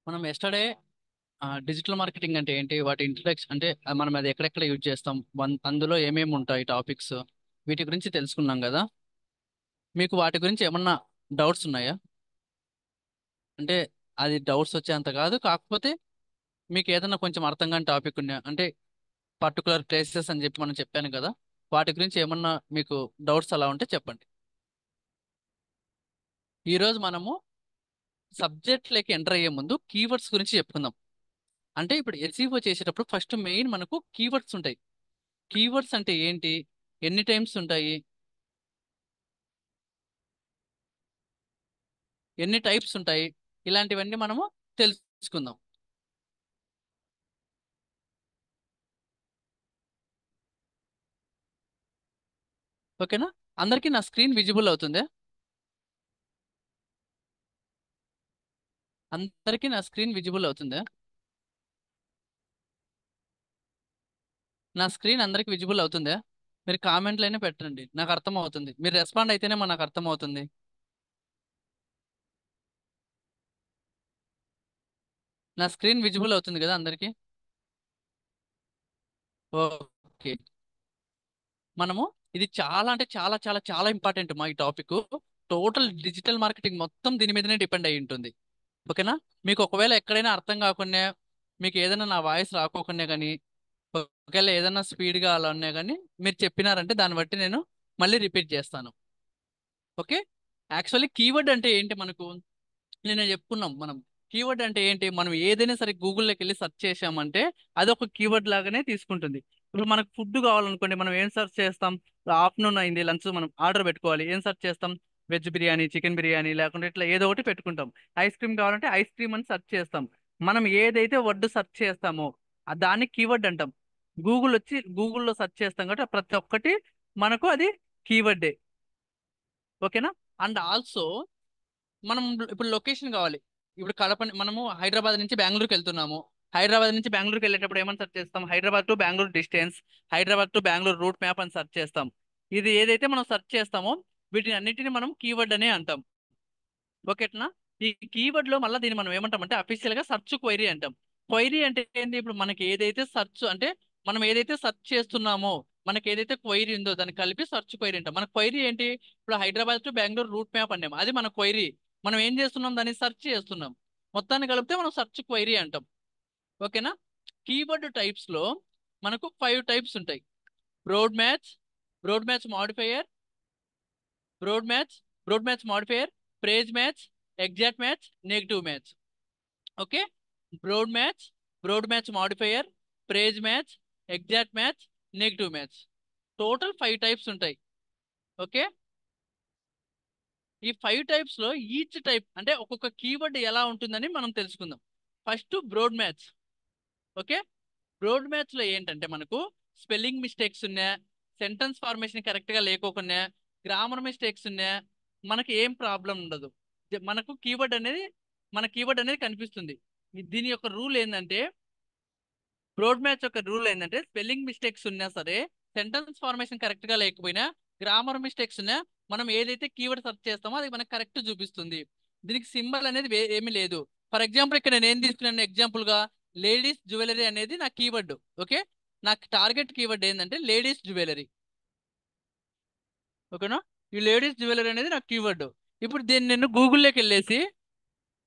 మనం yesterday digital marketing అంటే ఏంటి, వాటి ఇంట్రడక్షన్ అంటే మనం అది ఎక్కడెక్కడ యూజ్ చేస్తాం, అందులో ఏమేమి ఉంటాయి టాపిక్స్, వీటి గురించి తెలుసుకున్నాం కదా. మీకు వాటి గురించి ఏమన్నా డౌట్స్ ఉన్నాయా? అంటే అది డౌట్స్ వచ్చేంత కాదు, కాకపోతే మీకు ఏదైనా కొంచెం అర్థం కాని టాపిక్ ఉన్నా అంటే పర్టికులర్ ప్లేసెస్ అని చెప్పి మనం చెప్పాను కదా, వాటి గురించి ఏమన్నా మీకు డౌట్స్ అలా ఉంటే చెప్పండి. ఈ రోజు మనము సబ్జెక్ట్ లెక్క ఎంటర్ అయ్యే ముందు కీవర్డ్స్ గురించి చెప్పుకుందాం. అంటే ఇప్పుడు ఎస్ఈఓ చేసేటప్పుడు ఫస్ట్ మెయిన్ మనకు కీవర్డ్స్ ఉంటాయి. కీవర్డ్స్ అంటే ఏంటి, ఎన్ని టైమ్స్ ఉంటాయి, ఎన్ని టైప్స్ ఉంటాయి, ఇలాంటివన్నీ మనము తెలుసుకుందాం. ఓకేనా? అందరికీ నా స్క్రీన్ విజిబుల్ అవుతుందా? అందరికీ నా స్క్రీన్ విజిబుల్ అవుతుందా? నా స్క్రీన్ అందరికి విజిబుల్ అవుతుందా? మీరు కామెంట్లైనా పెట్టండి, నాకు అర్థం అవుతుంది. మీరు రెస్పాండ్ అయితేనే మనకు అర్థం అవుతుంది. నా స్క్రీన్ విజిబుల్ అవుతుంది కదా అందరికీ? ఓకే. మనము ఇది చాలా అంటే చాలా చాలా చాలా ఇంపార్టెంట్ మా ఈ టాపిక్. టోటల్ డిజిటల్ మార్కెటింగ్ మొత్తం దీని మీదనే డిపెండ్ అయి ఉంటుంది. ఓకేనా? మీకు ఒకవేళ ఎక్కడైనా అర్థం కాకుండా, మీకు ఏదైనా నా వాయిస్ రాకోకుండా కానీ, ఒకవేళ ఏదైనా స్పీడ్గా అలా ఉన్నా కానీ మీరు చెప్పినారంటే దాన్ని బట్టి నేను మళ్ళీ రిపీట్ చేస్తాను. ఓకే. యాక్చువల్లీ కీవర్డ్ అంటే ఏంటి మనకు, నేను చెప్పుకున్నాం మనం. కీవర్డ్ అంటే ఏంటి, మనం ఏదైనా సరే గూగుల్లోకి వెళ్ళి సెర్చ్ చేసామంటే అది ఒక కీవర్డ్ లాగానే తీసుకుంటుంది. ఇప్పుడు మనకు ఫుడ్ కావాలనుకోండి, మనం ఏం సెర్చ్ చేస్తాం? ఆఫ్టర్నూన్ అయింది, లంచ్ మనం ఆర్డర్ పెట్టుకోవాలి, ఏం సెర్చ్ చేస్తాం? వెజ్ బిర్యానీ, చికెన్ బిర్యానీ, లేకుంటే ఇట్లా ఏదో ఒకటి పెట్టుకుంటాం. ఐస్ క్రీమ్ కావాలంటే ఐస్ క్రీమ్ అని సెర్చ్ చేస్తాం. మనం ఏదైతే వర్డ్ సెర్చ్ చేస్తామో దాన్ని కీవర్డ్ అంటాం. గూగుల్లో సెర్చ్ చేస్తాం కాబట్టి ప్రతి ఒక్కటి మనకు అది కీవర్డే. ఓకేనా? అండ్ ఆల్సో మనం ఇప్పుడు లొకేషన్ కావాలి. ఇప్పుడు మనము హైదరాబాద్ నుంచి బెంగళూరుకి వెళ్తున్నాము. హైదరాబాద్ నుంచి బెంగళూరుకి వెళ్ళేటప్పుడు ఏమని సెర్చ్ చేస్తాం? Hyderabad to Bengaluru distance, Hyderabad to Bengaluru route map అని సెర్చ్ చేస్తాం. ఇది ఏదైతే మనం సెర్చ్ చేస్తామో వీటిని అన్నిటిని మనం కీవర్డ్ అనే అంటాం. ఓకేనా? ఈ కీవర్డ్ లో మళ్ళీ దీన్ని మనం ఏమంటామంటే అఫీషియల్ గా సెర్చ్ క్వైరీ అంటాం. క్వైరీ అంటే ఏంటి, ఇప్పుడు మనకి ఏదైతే సెర్చ్ అంటే మనం ఏదైతే సెర్చ్ చేస్తున్నామో, మనకి ఏదైతే క్వైరీ ఉందో దాన్ని కలిపి సెర్చ్ క్వైరీ అంటాం. మన క్వైరీ ఏంటి? ఇప్పుడు Hyderabad to Bengaluru route map అన్నాం, అది మన క్వైరీ. మనం ఏం చేస్తున్నాం? దాన్ని సెర్చ్ చేస్తున్నాం. మొత్తాన్ని కలిపితే మనం సెర్చ్ క్వైరీ అంటాం. ఓకేనా? కీవర్డ్ టైప్స్ లో మనకు 5 టైప్స్ ఉంటాయి. Broad match, broad match modifier, broad match, broad match modifier, phrase match, exact match, negative match. Okay. Broad match, broad match modifier, phrase match, exact match, negative match. Total 5 types ఉంటాయి. Okay. ఈ 5 types లో each type అంటే ఒక్కొక్క keyword ఎలా ఉంటుందని మనం తెలుసుకుందాం. First broad match. Okay. Broad match లో ఏంటంటే మనకు స్పెల్లింగ్ మిస్టేక్స్ ఉన్నా, సెంటెన్స్ ఫార్మేషన్ కరెక్ట్ గా లేకోకుండా, గ్రామర్ మిస్టేక్స్ ఉన్నా మనకి ఏం ప్రాబ్లం ఉండదు. మనకు కీవర్డ్ అనేది కనిపిస్తుంది. దీని యొక్క రూల్ ఏంటంటే, బ్రోడ్ మ్యాచ్ యొక్క రూల్ ఏంటంటే స్పెల్లింగ్ మిస్టేక్స్ ఉన్నా సరే, సెంటెన్స్ ఫార్మేషన్ కరెక్ట్ గా లేకపోయినా, గ్రామర్ మిస్టేక్స్ ఉన్నా, మనం ఏదైతే కీవర్డ్ సెర్చ్ చేస్తామో అది మనకు కరెక్ట్ చూపిస్తుంది. దీనికి సింబల్ అనేది ఏమీ లేదు. ఫర్ ఎగ్జాంపుల్ ఇక్కడ నేను ఏం తీసుకున్నాను ఎగ్జాంపుల్ గా, లేడీస్ జ్యువెలరీ అనేది నా కీవర్డ్. ఓకే. నాకు టార్గెట్ కీవర్డ్ ఏంటంటే లేడీస్ జ్యువెలరీ. ఓకేనా? ఈ లేడీస్ జ్యువెలరీ అనేది నా కీవర్డ్. ఇప్పుడు దీన్ని నేను గూగుల్లోకి వెళ్ళేసి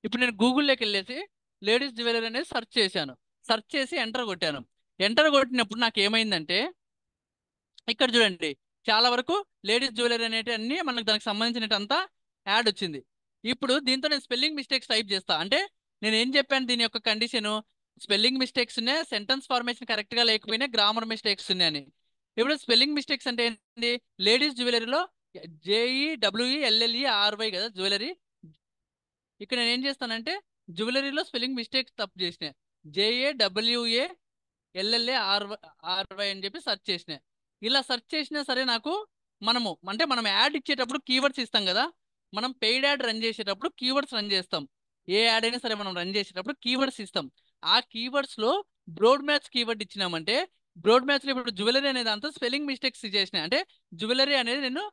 ఇప్పుడు నేను గూగుల్లోకి వెళ్ళేసి లేడీస్ జ్యువెలరీ అనేది సెర్చ్ చేశాను. సెర్చ్ చేసి ఎంటర్ కొట్టాను. ఎంటర్ కొట్టినప్పుడు నాకు ఏమైందంటే, ఇక్కడ చూడండి, చాలా వరకు లేడీస్ జ్యువెలరీ అనేటి అన్ని మనకు దానికి సంబంధించినటంతా యాడ్ వచ్చింది. ఇప్పుడు దీంతో నేను స్పెల్లింగ్ మిస్టేక్స్ టైప్ చేస్తా అంటే, నేను ఏం చెప్పాను దీని యొక్క కండిషను? స్పెల్లింగ్ మిస్టేక్స్ ఉన్నాయి, సెంటెన్స్ ఫార్మేషన్ కరెక్ట్ గా లేకపోయినా, గ్రామర్ మిస్టేక్స్ ఉన్నాయని. ఇప్పుడు స్పెల్లింగ్ మిస్టేక్స్ అంటే ఏంటి? లేడీస్ జ్యువెలరీలో JEWELLERY కదా జ్యువెలరీ. ఇక్కడ నేను ఏం చేస్తానంటే జ్యువెలరీలో స్పెల్లింగ్ మిస్టేక్స్ తప్పు చేసిన, JAWELLARY అని చెప్పి సెర్చ్ చేసిన. ఇలా సెర్చ్ చేసినా సరే నాకు, మనం యాడ్ ఇచ్చేటప్పుడు కీవర్డ్స్ ఇస్తాం కదా. మనం పెయిడ్ యాడ్ రన్ చేసేటప్పుడు కీవర్డ్స్ రన్ చేస్తాం. ఏ యాడ్ అయినా సరే మనం రన్ చేసేటప్పుడు కీవర్డ్స్ ఇస్తాం. ఆ కీవర్డ్స్ లో బ్రోడ్ మ్యాచ్ కీవర్డ్ ఇచ్చినామంటే, బ్రోడ్ మ్యాచ్ లో ఇప్పుడు జ్యువెలరీ అనే దాంతో స్పెల్లింగ్ మిస్టేక్స్ చేసిన అంటే, జ్యువెలరీ అనేది నేను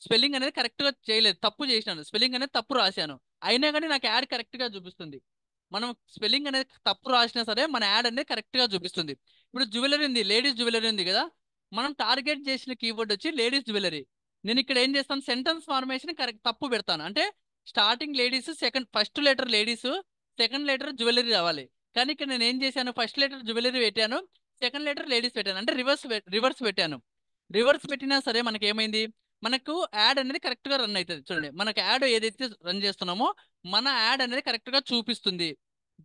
స్పెల్లింగ్ అనేది కరెక్ట్ గా చేయలేదు, తప్పు చేసినాను, స్పెల్లింగ్ అనేది తప్పు రాశాను. అయినా కానీ నాకు యాడ్ కరెక్ట్ గా చూపిస్తుంది. మనం స్పెల్లింగ్ అనేది తప్పు రాసినా సరే మన యాడ్ అనేది కరెక్ట్ గా చూపిస్తుంది. ఇప్పుడు జ్యువెలరీ ఉంది, లేడీస్ జ్యువెలరీ ఉంది కదా, మనం టార్గెట్ చేసిన కీవర్డ్ వచ్చి లేడీస్ జ్యువెలరీ. నేను ఇక్కడ ఏం చేస్తాను, సెంటెన్స్ ఫార్మేషన్ కరెక్ట్ తప్పు పెడతాను. అంటే starting ladies, second first letter ladies, second letter jewellery రావాలి. కానీ ఇక్కడ నేను ఏం చేశాను, ఫస్ట్ లెటర్ జ్యువెలరీ పెట్టాను, సెకండ్ లెటర్ లేడీస్ పెట్టాను, అంటే రివర్స్ పెట్టాను. రివర్స్ పెట్టినా సరే మనకి ఏమైంది, మనకు యాడ్ అనేది కరెక్ట్ గా రన్ అవుతుంది. చూడండి, మనకు యాడ్ ఏదైతే రన్ చేస్తున్నామో మన యాడ్ అనేది కరెక్ట్ గా చూపిస్తుంది,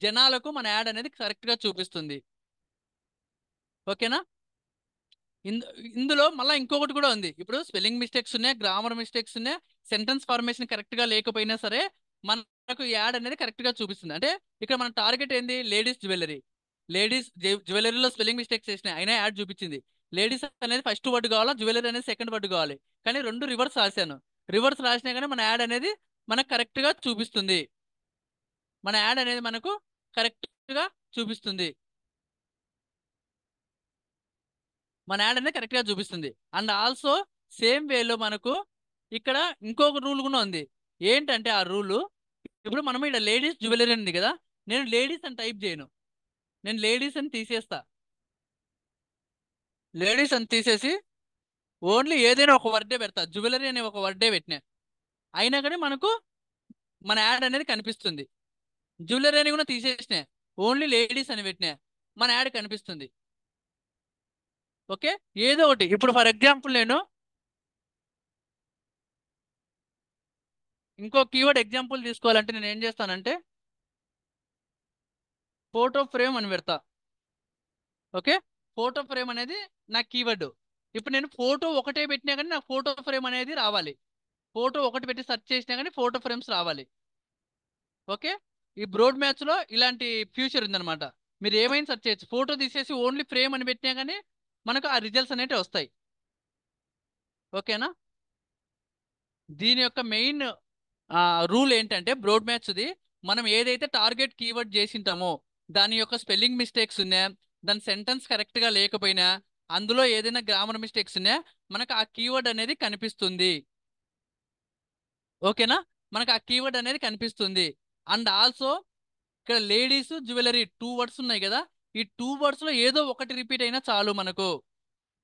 జనాలకు మన యాడ్ అనేది కరెక్ట్ గా చూపిస్తుంది. ఓకేనా? ఇందు ఇందులో మళ్ళీ ఇంకొకటి కూడా ఉంది. ఇప్పుడు స్పెల్లింగ్ మిస్టేక్స్ ఉన్నాయి, గ్రామర్ మిస్టేక్స్ ఉన్నాయి, సెంటెన్స్ ఫార్మేషన్ కరెక్ట్ గా లేకపోయినా సరే మనకు యాడ్ అనేది కరెక్ట్ గా చూపిస్తుంది. అంటే ఇక్కడ మన టార్గెట్ ఏంది, లేడీస్ జ్యువెలరీ. లేడీస్ జ్యువెలరీలో స్పెల్లింగ్ మిస్టేక్స్ చేసినాయి అయినా యాడ్ చూపించింది. లేడీస్ అనేది ఫస్ట్ వర్డ్ కావాలా, జ్యువెలరీ అనేది సెకండ్ వర్డ్ కావాలి. కానీ రెండు రివర్స్ రాశాను. రివర్స్ రాసినా కానీ మన యాడ్ అనేది మనకు కరెక్ట్ గా చూపిస్తుంది. మన యాడ్ అనేది మనకు కరెక్ట్ గా చూపిస్తుంది. మన యాడ్ అనేది కరెక్ట్ గా చూపిస్తుంది. అండ్ ఆల్సో సేమ్ వేలో మనకు ఇక్కడ ఇంకొక రూల్ కూడా ఉంది. ఏంటంటే ఆ రూలు, ఇప్పుడు మనం ఇక్కడ లేడీస్ జ్యువెలరీ ఉంది కదా, నేను లేడీస్ అని టైప్ చేయను, నేను లేడీస్ అని తీసేస్తా. లేడీస్ అని తీసేసి ఓన్లీ ఏదైనా ఒక వర్డే పెడతా, జ్యువెలరీ అనే ఒక వర్డే పెట్టినా అయినా కానీ మనకు మన యాడ్ అనేది కనిపిస్తుంది. జ్యువెలరీ అని కూడా తీసేసిన, ఓన్లీ లేడీస్ అని పెట్టినా మన యాడ్ కనిపిస్తుంది. ఓకే, ఏదో ఒకటి. ఇప్పుడు ఫర్ ఎగ్జాంపుల్ నేను ఇంకో కీవర్డ్ ఎగ్జాంపుల్ తీసుకోవాలంటే నేను ఏం చేస్తానంటే ఫోటో ఫ్రేమ్ అని పెడతా. ఓకే, ఫోటో ఫ్రేమ్ అనేది నా కీవర్డ్. ఇప్పుడు నేను ఫోటో ఒకటే పెట్టినా కానీ నాకు ఫోటో ఫ్రేమ్ అనేది రావాలి. ఫోటో ఒకటి పెట్టి సెర్చ్ చేసినా కానీ ఫోటో ఫ్రేమ్స్ రావాలి. ఓకే, ఈ బ్రోడ్ మ్యాచ్ లో ఇలాంటి ఫ్యూచర్ ఉందన్నమాట. మీరు ఏమైనా సెర్చ్ చేయొచ్చు, ఫోటో తీసేసి ఓన్లీ ఫ్రేమ్ అని పెట్టినా కానీ మనకు ఆ రిజల్ట్స్ అనేవి వస్తాయి. ఓకేనా? దీని యొక్క మెయిన్ రూల్ ఏంటంటే బ్రోడ్ మ్యాచ్ది, మనం ఏదైతే టార్గెట్ కీవర్డ్ చేసింటామో దాని యొక్క స్పెల్లింగ్ మిస్టేక్స్ ఉన్నా, దాని సెంటెన్స్ కరెక్ట్ గా లేకపోయినా, అందులో ఏదైనా గ్రామర్ మిస్టేక్స్ ఉన్నా మనకు ఆ కీవర్డ్ అనేది కనిపిస్తుంది. ఓకేనా? మనకు ఆ కీవర్డ్ అనేది కనిపిస్తుంది. అండ్ ఆల్సో ఇక్కడ లేడీస్ జ్యువెలరీ టూ వర్డ్స్ ఉన్నాయి కదా, ఈ టూ వర్డ్స్ లో ఏదో ఒకటి రిపీట్ అయినా చాలు మనకు.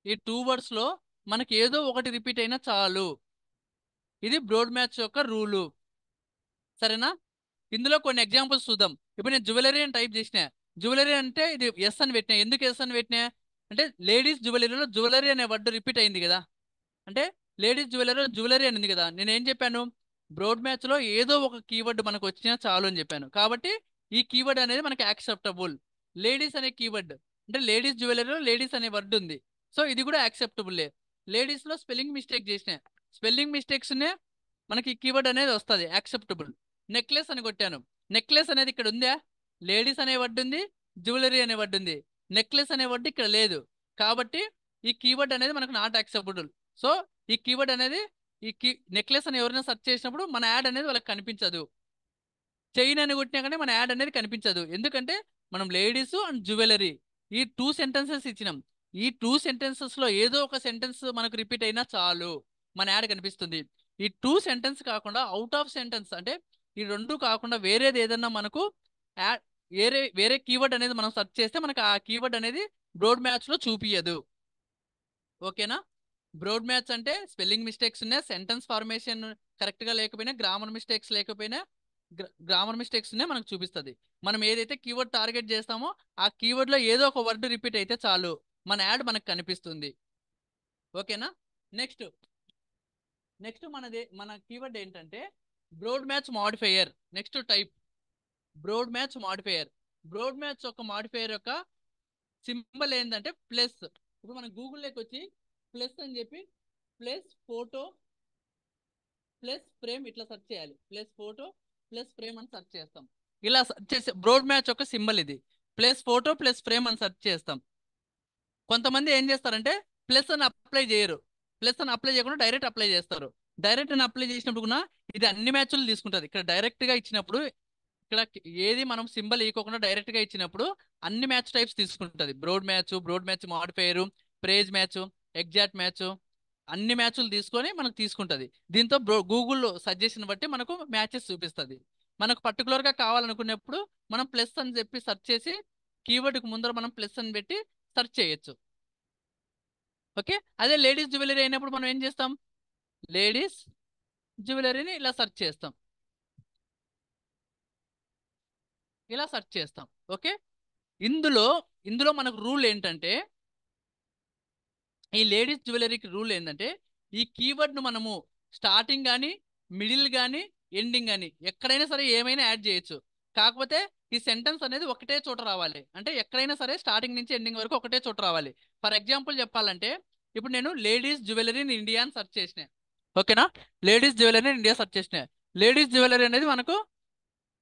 ఈ టూ వర్డ్స్ లో మనకి ఏదో ఒకటి రిపీట్ అయినా చాలు. ఇది బ్రోడ్ మ్యాచ్ యొక్క రూలు. సరేనా? ఇందులో కొన్ని ఎగ్జాంపుల్స్ చూద్దాం. ఇప్పుడు నేను జ్యువెలరీ అని టైప్ చేసిన, జ్యువెలరీ అంటే ఇది ఎస్ అని పెట్టినా. ఎందుకు ఎస్ అని పెట్టినా అంటే లేడీస్ జ్యువెలరీలో జ్యువెలరీ అనే వర్డ్ రిపీట్ అయింది కదా, అంటే లేడీస్ జ్యువెలరీలో జ్యువెలరీ అని ఉంది కదా, నేను ఏం చెప్పాను, బ్రోడ్ మ్యాచ్ లో ఏదో ఒక కీవర్డ్ మనకు వచ్చినా చాలు అని చెప్పాను. కాబట్టి ఈ కీవర్డ్ అనేది మనకి యాక్సెప్టబుల్. లేడీస్ అనే కీవర్డ్, అంటే లేడీస్ జ్యువెలరీలో లేడీస్ అనే వర్డ్ ఉంది, సో ఇది కూడా యాక్సెప్టబుల్. లేడీస్ లో స్పెల్లింగ్ మిస్టేక్ చేసిన, స్పెల్లింగ్ మిస్టేక్స్ మనకి ఈ కీవర్డ్ అనేది వస్తుంది, యాక్సెప్టబుల్. నెక్లెస్ అని కొట్టాను, నెక్లెస్ అనేది ఇక్కడ ఉందా, లేడీస్ అనే వర్డ్ ఉంది, జ్యువెలరీ అనే వర్డ్ ఉంది, నెక్లెస్ అనే వర్డ్ ఇక్కడ లేదు. కాబట్టి ఈ కీవర్డ్ అనేది మనకు నాట్ యాక్సెప్టబుల్. సో ఈ కీవర్డ్ అనేది, నెక్లెస్ అని ఎవరైనా సెర్చ్ చేసినప్పుడు మన యాడ్ అనేది వాళ్ళకి కనిపించదు. చైన్ అని కొట్టినా కానీ మన యాడ్ అనేది కనిపించదు. ఎందుకంటే మనం లేడీస్ అండ్ జ్యువెలరీ ఈ టూ సెంటెన్సెస్ ఇచ్చినాం. ఈ టూ సెంటెన్సెస్ లో ఏదో ఒక సెంటెన్స్ మనకు రిపీట్ అయినా చాలు మన యాడ్ కనిపిస్తుంది. ఈ టూ సెంటెన్స్ కాకుండా అవుట్ ఆఫ్ సెంటెన్స్, అంటే ఈ రెండు కాకుండా వేరేది ఏదన్నా మనకు యాడ్, వేరే వేరే కీవర్డ్ అనేది మనం సెర్చ్ చేస్తే మనకు ఆ కీవర్డ్ అనేది బ్రోడ్ మ్యాచ్ లో చూపియదు. ఓకేనా? బ్రోడ్ మ్యాచ్ అంటే స్పెల్లింగ్ మిస్టేక్స్ ఉన్నాయి, సెంటెన్స్ ఫార్మేషన్ కరెక్ట్ గా లేకపోయినా, గ్రామర్ మిస్టేక్స్ లేకపోయినా, గ్రామర్ మిస్టేక్స్ ఉన్నాయి మనకు చూపిస్తుంది. మనం ఏదైతే కీవర్డ్ టార్గెట్ చేస్తామో ఆ కీవర్డ్ లో ఏదో ఒక వర్డ్ రిపీట్ అయితే చాలు మన యాడ్ మనకు కనిపిస్తుంది. ఓకేనా? నెక్స్ట్ నెక్స్ట్ మన కీవర్డ్ ఏంటంటే broad match modifier. Next type broad match modifier. Broad match యొక్క మాడిఫైయర్ యొక్క సింబల్ ఏంటంటే ప్లస్. ఇప్పుడు మనం గూగుల్లోకి వచ్చి ప్లస్ అని చెప్పి ప్లస్ ఫోటో ప్లస్ ఫ్రేమ్ ఇట్లా సెర్చ్ చేయాలి. ప్లస్ ఫోటో ప్లస్ ఫ్రేమ్ అని సెర్చ్ చేస్తాం. ఇలా సెర్చ్ చేసి బ్రోడ్ మ్యాచ్ యొక్క సింబల్ ఇది, ప్లస్ ఫోటో ప్లస్ ఫ్రేమ్ అని సెర్చ్ చేస్తాం. కొంతమంది ఏం చేస్తారంటే ప్లస్ అని అప్లై చేయరు, ప్లస్ అని అప్లై చేయకుండా డైరెక్ట్ అప్లై చేస్తారు. డైరెక్ట్ అని అప్లై చేసినప్పుడు కూడా ఇది అన్ని మ్యాచ్లు తీసుకుంటుంది. ఇక్కడ డైరెక్ట్ గా ఇచ్చినప్పుడు, ఇక్కడ ఏది మనం సింబల్ ఇవ్వకుండా డైరెక్ట్ గా ఇచ్చినప్పుడు అన్ని మ్యాచ్ టైప్స్ తీసుకుంటుంది. Broad match modifier, phrase match, exact match, అన్ని మ్యాచ్లు తీసుకొని మనకు తీసుకుంటది. దీంతో గూగుల్ సజెషన్ బట్టి మనకు మ్యాచెస్ చూపిస్తుంది. మనకు particular గా కావాలనుకున్నప్పుడు మనం ప్లస్ అని చెప్పి సెర్చ్ చేసి కీవర్డ్కి ముందర మనం ప్లస్ అని పెట్టి సెర్చ్ చేయొచ్చు. ఓకే, అదే లేడీస్ జ్యువెలరీ అయినప్పుడు మనం ఏం చేస్తాం, లేడీస్ జ్యువెలరీని ఇలా సెర్చ్ చేస్తాం, ఇలా సెర్చ్ చేస్తాం. ఓకే, ఇందులో ఇందులో మనకు రూల్ ఏంటంటే, ఈ లేడీస్ జ్యువెలరీకి రూల్ ఏంటంటే, ఈ కీవర్డ్ను మనము స్టార్టింగ్ కానీ, మిడిల్ కానీ, ఎండింగ్ కానీ ఎక్కడైనా సరే ఏమైనా యాడ్ చేయొచ్చు. కాకపోతే ఈ సెంటెన్స్ అనేది ఒకటే చోట రావాలి. అంటే ఎక్కడైనా సరే స్టార్టింగ్ నుంచి ఎండింగ్ వరకు ఒకటే చోట రావాలి. ఫర్ ఎగ్జాంపుల్ చెప్పాలంటే, ఇప్పుడు నేను లేడీస్ జ్యువెలరీ ఇన్ ఇండియా అని సెర్చ్ చేసిన. ఓకేనా, ladies jewellery in India search చేసిన. లేడీస్ జ్యువెలరీ అనేది మనకు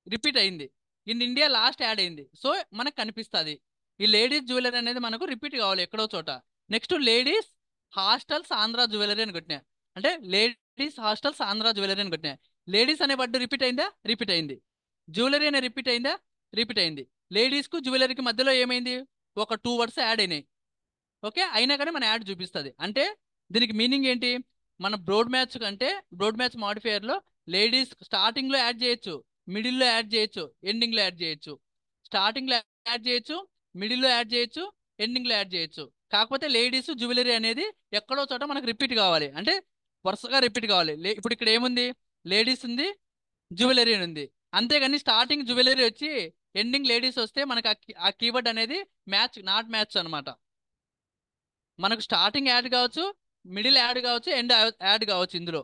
రిపీట్ అయింది, ఇన్ ఇండియా లాస్ట్ యాడ్ అయింది. సో మనకు కనిపిస్తుంది ఈ లేడీస్ జ్యువెలరీ అనేది మనకు రిపీట్ కావాలి ఎక్కడో చోట. Next ladies hostels Andhra jewellery అని కొట్టినా, అంటే లేడీస్ హాస్టల్స్ ఆంధ్ర జ్యువెలరీ అని కొట్టినా. లేడీస్ అనే వర్డ్ రిపీట్ అయిందా, రిపీట్ అయింది. జ్యువెలరీ అనే రిపీట్ అయిందా, రిపీట్ అయింది. లేడీస్ కు జ్యువెలరీకి మధ్యలో ఏమైంది, ఒక 2 వర్డ్స్ యాడ్ అయినాయి. ఓకే, అయినా కానీ మన యాడ్ చూపిస్తుంది. అంటే దీనికి మీనింగ్ ఏంటి, మన బ్రోడ్ మ్యాచ్ కంటే బ్రోడ్ మ్యాచ్ మాడిఫైయర్లో లేడీస్ స్టార్టింగ్లో యాడ్ చేయొచ్చు, మిడిల్లో యాడ్ చేయొచ్చు, ఎండింగ్లో యాడ్ చేయొచ్చు. స్టార్టింగ్లో యాడ్ చేయొచ్చు, మిడిల్లో యాడ్ చేయొచ్చు, ఎండింగ్లో యాడ్ చేయొచ్చు. కాకపోతే లేడీస్ జ్యువెలరీ అనేది ఎక్కడో చోట మనకు రిపీట్ కావాలి, అంటే వరుసగా రిపీట్ కావాలి. ఇప్పుడు ఇక్కడ ఏముంది, లేడీస్ ఉంది, జ్యువెలరీ అని ఉంది. అంతేగాని స్టార్టింగ్ జ్యువెలరీ వచ్చి ఎండింగ్ లేడీస్ వస్తే మనకు ఆ కీవర్డ్ అనేది మ్యాచ్ నాట్ మ్యాచ్ అనమాట. మనకు స్టార్టింగ్ యాడ్ కావచ్చు, మిడిల్ యాడ్ కావచ్చు, ఎండ్ యాడ్ కావచ్చు ఇందులో.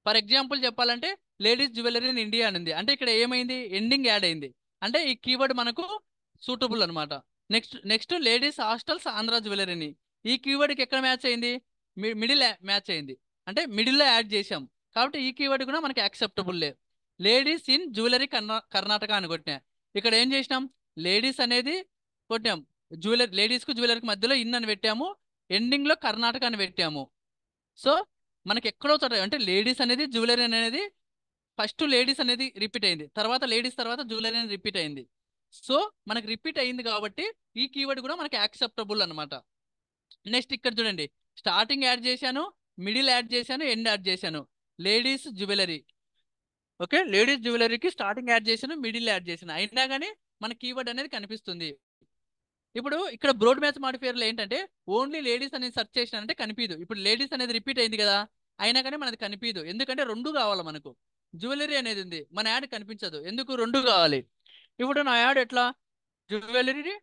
ఫర్ ఎగ్జాంపుల్ చెప్పాలంటే లేడీస్ జ్యువెలరీ ఇన్ ఇండియా అని ఉంది, అంటే ఇక్కడ ఏమైంది, ఎండింగ్ యాడ్ అయింది. అంటే ఈ కీవర్డ్ మనకు సూటబుల్ అనమాట. Next next ladies hostels Andhra జ్యువెలరీని, ఈ కీవర్డ్కి ఎక్కడ మ్యాచ్ అయింది, మిడిల్ మ్యాచ్ అయింది, అంటే మిడిల్లో యాడ్ చేసాం. కాబట్టి ఈ కీవర్డ్ కూడా మనకి యాక్సెప్టబుల్ లే. లేడీస్ ఇన్ జ్యువెలరీ కర్ణాటక అని కొట్టినా, ఇక్కడ ఏం చేసినాం, లేడీస్ అనేది కొట్టాం, జ్యువెలరీ లేడీస్కు జ్యువెలరీకి మధ్యలో ఇన్ అని పెట్టాము, ఎండింగ్ లో కర్ణాటక అని పెట్టాము. సో మనకి ఎక్కడో చోట అంటే లేడీస్ అనేది జ్యువెలరీ అనేది ఫస్ట్ లేడీస్ అనేది రిపీట్ అయింది, తర్వాత లేడీస్ తర్వాత జ్యువెలరీ అనేది రిపీట్ అయింది. సో మనకి రిపీట్ అయింది కాబట్టి ఈ కీవర్డ్ కూడా మనకి యాక్సెప్టబుల్ అనమాట. నెక్స్ట్ ఇక్కడ చూడండి, స్టార్టింగ్ యాడ్ చేశాను, మిడిల్ యాడ్ చేశాను, ఎండ్ యాడ్ చేశాను, లేడీస్ జ్యువెలరీ. ఓకే, లేడీస్ జ్యువెలరీకి స్టార్టింగ్ యాడ్ చేశాను, మిడిల్ యాడ్ చేశాను, అయినా కానీ మన కీవర్డ్ అనేది కనిపిస్తుంది. ఇప్పుడు ఇక్కడ బ్రోడ్ మ్యాచ్ మాడిఫైయర్లు ఏంటంటే, ఓన్లీ లేడీస్ అనేది సెర్చ్ చేసినంటే కనిపించదు. ఇప్పుడు లేడీస్ అనేది రిపీట్ అయింది కదా, అయినా కానీ మనది కనిపించదు, ఎందుకంటే రెండు కావాలి మనకు. జ్యువెలరీ అనేది ఉంది, మన యాడ్ కనిపించదు, ఎందుకు, రెండు కావాలి. ఇప్పుడు నా యాడ్ ఎట్లా, జ్యువెలరీ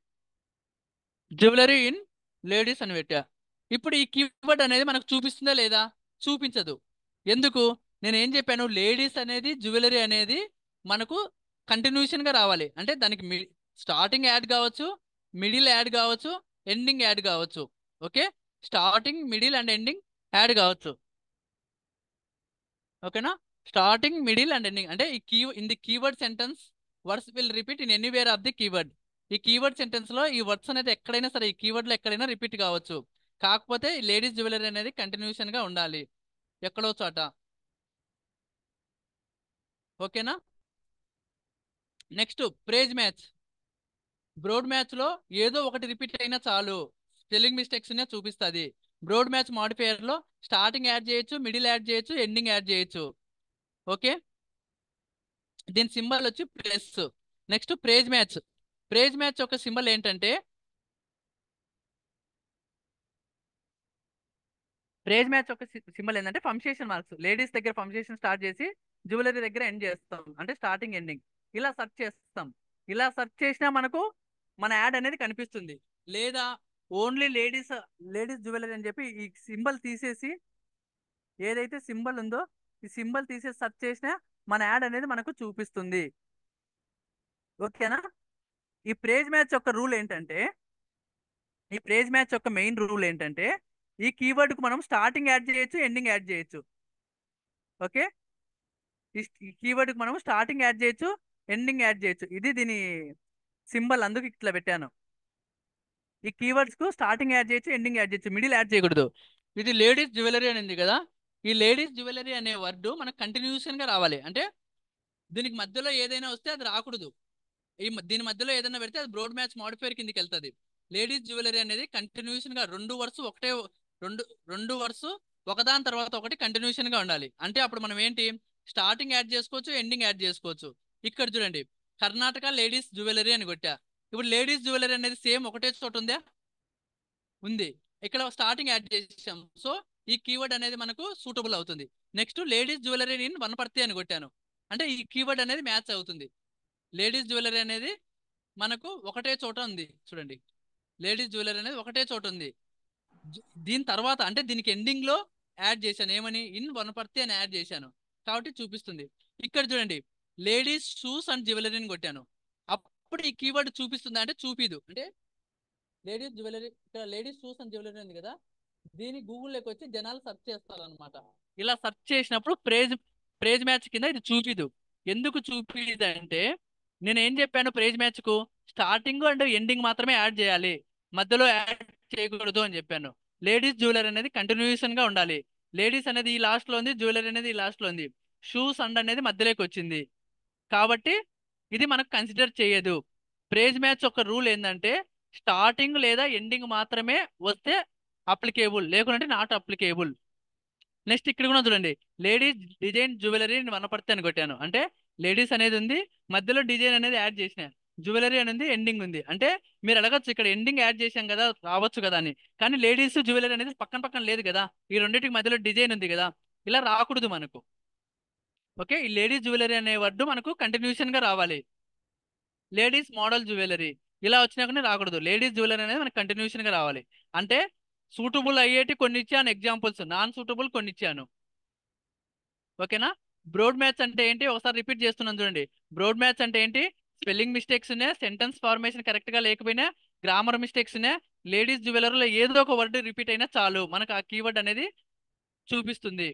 జ్యువెలరీ ఇన్ లేడీస్ అని పెట్టా. ఇప్పుడు ఈ కీవర్డ్ అనేది మనకు చూపిస్తుందా లేదా, చూపించదు. ఎందుకు, నేను ఏం చెప్పాను, లేడీస్ అనేది జ్యువెలరీ అనేది మనకు కంటిన్యూషన్ గా రావాలి. అంటే దానికి స్టార్టింగ్ యాడ్ కావచ్చు, మిడిల్ యాడ్ కావచ్చు, ఎండింగ్ యాడ్ కావచ్చు. Okay, starting middle and ending add కావచ్చు. ఓకేనా, స్టార్టింగ్ మిడిల్ అండ్ ఎండింగ్, అంటే in the keyword sentence words will repeat in anywhere of the keyword. ఈ కీవర్డ్ సెంటెన్స్ లో ఈ వర్డ్స్ అనేది ఎక్కడైనా సరే ఈ కీవర్డ్ లో ఎక్కడైనా రిపీట్ కావచ్చు. కాకపోతే లేడీస్ జ్యువెలరీ అనేది కంటిన్యూషన్ గా ఉండాలి ఎక్కడో చోట. ఓకేనా, next phrase match. Broad match లో ఏదో ఒకటి రిపీట్ అయినా చాలు, స్పెల్లింగ్ మిస్టేక్స్ చూపిస్తుంది. బ్రోడ్ మ్యాచ్ మాడిఫైయర్ లో స్టార్టింగ్ యాడ్ చేయొచ్చు, మిడిల్ యాడ్ చేయొచ్చు, ఎండింగ్ యాడ్ చేయొచ్చు. ఓకే, దీని సింబల్ వచ్చి plus. Next phrase match. Phrase match యొక్క సింబల్ ఏంటంటే, ప్రేజ్ మ్యాచ్ యొక్క సింబల్ ఏంటంటే పంక్చుయేషన్ మార్క్స్. లేడీస్ దగ్గర పంక్చుయేషన్ స్టార్ట్ చేసి జ్యువెలరీ దగ్గర ఎండ్ చేస్తాం, అంటే స్టార్టింగ్ ఎండింగ్ ఇలా సెర్చ్ చేస్తాం. ఇలా సెర్చ్ చేసినా మనకు మన యాడ్ అనేది కనిపిస్తుంది. లేదా ఓన్లీ లేడీస్ లేడీస్ జ్యువెలరీ అని చెప్పి ఈ సింబల్ తీసేసి, ఏదైతే సింబల్ ఉందో ఈ సింబల్ తీసేసి సెర్చ్ చేసినా మన యాడ్ అనేది మనకు చూపిస్తుంది. ఓకేనా, ఈ ప్రేజ్ మ్యాచ్ యొక్క రూల్ ఏంటంటే, ఈ ప్రేజ్ మ్యాచ్ యొక్క మెయిన్ రూల్ ఏంటంటే, ఈ కీవర్డ్ కు మనం స్టార్టింగ్ యాడ్ చేయొచ్చు, ఎండింగ్ యాడ్ చేయొచ్చు. ఓకే, ఈ కీవర్డ్ కి మనం స్టార్టింగ్ యాడ్ చేయొచ్చు, ఎండింగ్ యాడ్ చేయొచ్చు. ఇది దీని సింబల్, అందుకు ఇట్లా పెట్టాను. ఈ కీవర్డ్స్ కు స్టార్టింగ్ యాడ్ చేయొచ్చు, ఎండింగ్ యాడ్ చేయొచ్చు, మిడిల్ యాడ్ చేయకూడదు. ఇది లేడీస్ జ్యువెలరీ అని ఉంది కదా, ఈ లేడీస్ జ్యువెలరీ అనే వర్డ్ మనకు కంటిన్యూషన్ గా రావాలి. అంటే దీనికి మధ్యలో ఏదైనా వస్తే అది రాకూడదు. దీని మధ్యలో ఏదైనా పెడితే అది బ్రోడ్ మ్యాచ్ మాడిఫైర్ కిందకి వెళ్తుంది. లేడీస్ జ్యువెలరీ అనేది కంటిన్యూషన్ గా రెండు వర్స్ ఒకటే, రెండు రెండు వర్స్ ఒకదాని తర్వాత ఒకటి కంటిన్యూషన్ గా ఉండాలి. అంటే అప్పుడు మనం ఏంటి, స్టార్టింగ్ యాడ్ చేసుకోవచ్చు, ఎండింగ్ యాడ్ చేసుకోవచ్చు. ఇక్కడ చూడండి, కర్ణాటక లేడీస్ జ్యువెలరీ అని కొట్టా. ఇప్పుడు లేడీస్ జ్యువెలరీ అనేది సేమ్ ఒకటే చోట ఉందా? ఉంది. ఇక్కడ స్టార్టింగ్ యాడ్ చేసాం, సో ఈ కీవర్డ్ అనేది మనకు సూటబుల్ అవుతుంది. Next ladies jewellery in Wanaparthy అని కొట్టాను, అంటే ఈ కీవర్డ్ అనేది మ్యాచ్ అవుతుంది. లేడీస్ జ్యువెలరీ అనేది మనకు ఒకటే చోట ఉంది చూడండి. లేడీస్ జ్యువెలరీ అనేది ఒకటే చోట ఉంది. దీని తర్వాత అంటే దీనికి ఎండింగ్ లో యాడ్ చేశాను, ఏమని ఇన్ వనపర్తి అని యాడ్ చేశాను, కాబట్టి చూపిస్తుంది. ఇక్కడ చూడండి, లేడీస్ షూస్ అండ్ జ్యువెలరీని కొట్టాను, అప్పుడు ఈ కీవర్డ్ చూపిస్తుందా అంటే చూపిదు. అంటే లేడీస్ జ్యువెలరీ, ఇక్కడ లేడీస్ షూస్ అండ్ జ్యువెలరీ ఉంది కదా, దీని గూగుల్లోకి వచ్చి జనాలు సెర్చ్ చేస్తారనమాట. ఇలా సెర్చ్ చేసినప్పుడు ప్రైజ్ ప్రైజ్ మ్యాచ్ కింద ఇది చూపిదు. ఎందుకు చూపిదు అంటే, నేను ఏం చెప్పాను, ప్రైజ్ మ్యాచ్ కు స్టార్టింగ్ అండ్ ఎండింగ్ మాత్రమే యాడ్ చేయాలి, మధ్యలో యాడ్ చేయకూడదు అని చెప్పాను. లేడీస్ జ్యువెలరీ అనేది కంటిన్యూషన్ గా ఉండాలి. లేడీస్ అనేది ఈ లాస్ట్ లో ఉంది, జ్యువెలరీ అనేది ఈ లాస్ట్ లో ఉంది, షూస్ అండ్ అనేది మధ్యలోకి వచ్చింది, కాబట్టి ఇది మనకు కన్సిడర్ చేయదు. ప్రైజ్ మ్యాచ్ ఒక రూల్ ఏంటంటే, స్టార్టింగ్ లేదా ఎండింగ్ మాత్రమే వస్తే అప్లికేబుల్, లేకుంటే నాట్ అప్లికేబుల్. నెక్స్ట్ ఇక్కడ కూడా చూడండి, లేడీస్ డిజైన్ జ్యువెలరీ వనపర్తి అని కొట్టాను, అంటే లేడీస్ అనేది ఉంది, మధ్యలో డిజైన్ అనేది యాడ్ చేసిన, జ్యువెలరీ అనేది ఎండింగ్ ఉంది. అంటే మీరు అడగచ్చు, ఇక్కడ ఎండింగ్ యాడ్ చేశాం కదా రావచ్చు కదా అని, కానీ లేడీస్ జ్యువెలరీ అనేది పక్కన పక్కన లేదు కదా, ఈ రెండింటికి మధ్యలో డిజైన్ ఉంది కదా, ఇలా రాకూడదు మనకు. ఓకే, ఈ లేడీస్ జ్యువెలరీ అనే వర్డ్ మనకు కంటిన్యూషన్ గా రావాలి. లేడీస్ మోడల్ జ్యువెలరీ ఇలా వచ్చినాకనే రాకూడదు, లేడీస్ జ్యువెలరీ అనేది మనకు కంటిన్యూషన్ గా రావాలి. అంటే సూటబుల్ అయ్యేటి కొన్ని ఇచ్చాను ఎగ్జాంపుల్స్, నాన్ సూటబుల్ కొన్ని ఇచ్చాను. ఓకేనా? బ్రోడ్ మ్యాచ్ అంటే ఏంటి, ఒకసారి రిపీట్ చేస్తున్నాను చూడండి. బ్రోడ్ మ్యాచ్ అంటే ఏంటి, స్పెల్లింగ్ మిస్టేక్స్ ఉన్నాయి, సెంటెన్స్ ఫార్మేషన్ కరెక్ట్ గా లేకపోయినా, గ్రామర్ మిస్టేక్స్ ఉన్నాయి, లేడీస్ జ్యువెలరీలో ఏదో ఒక వర్డ్ రిపీట్ అయినా చాలు, మనకు ఆ కీవర్డ్ అనేది చూపిస్తుంది.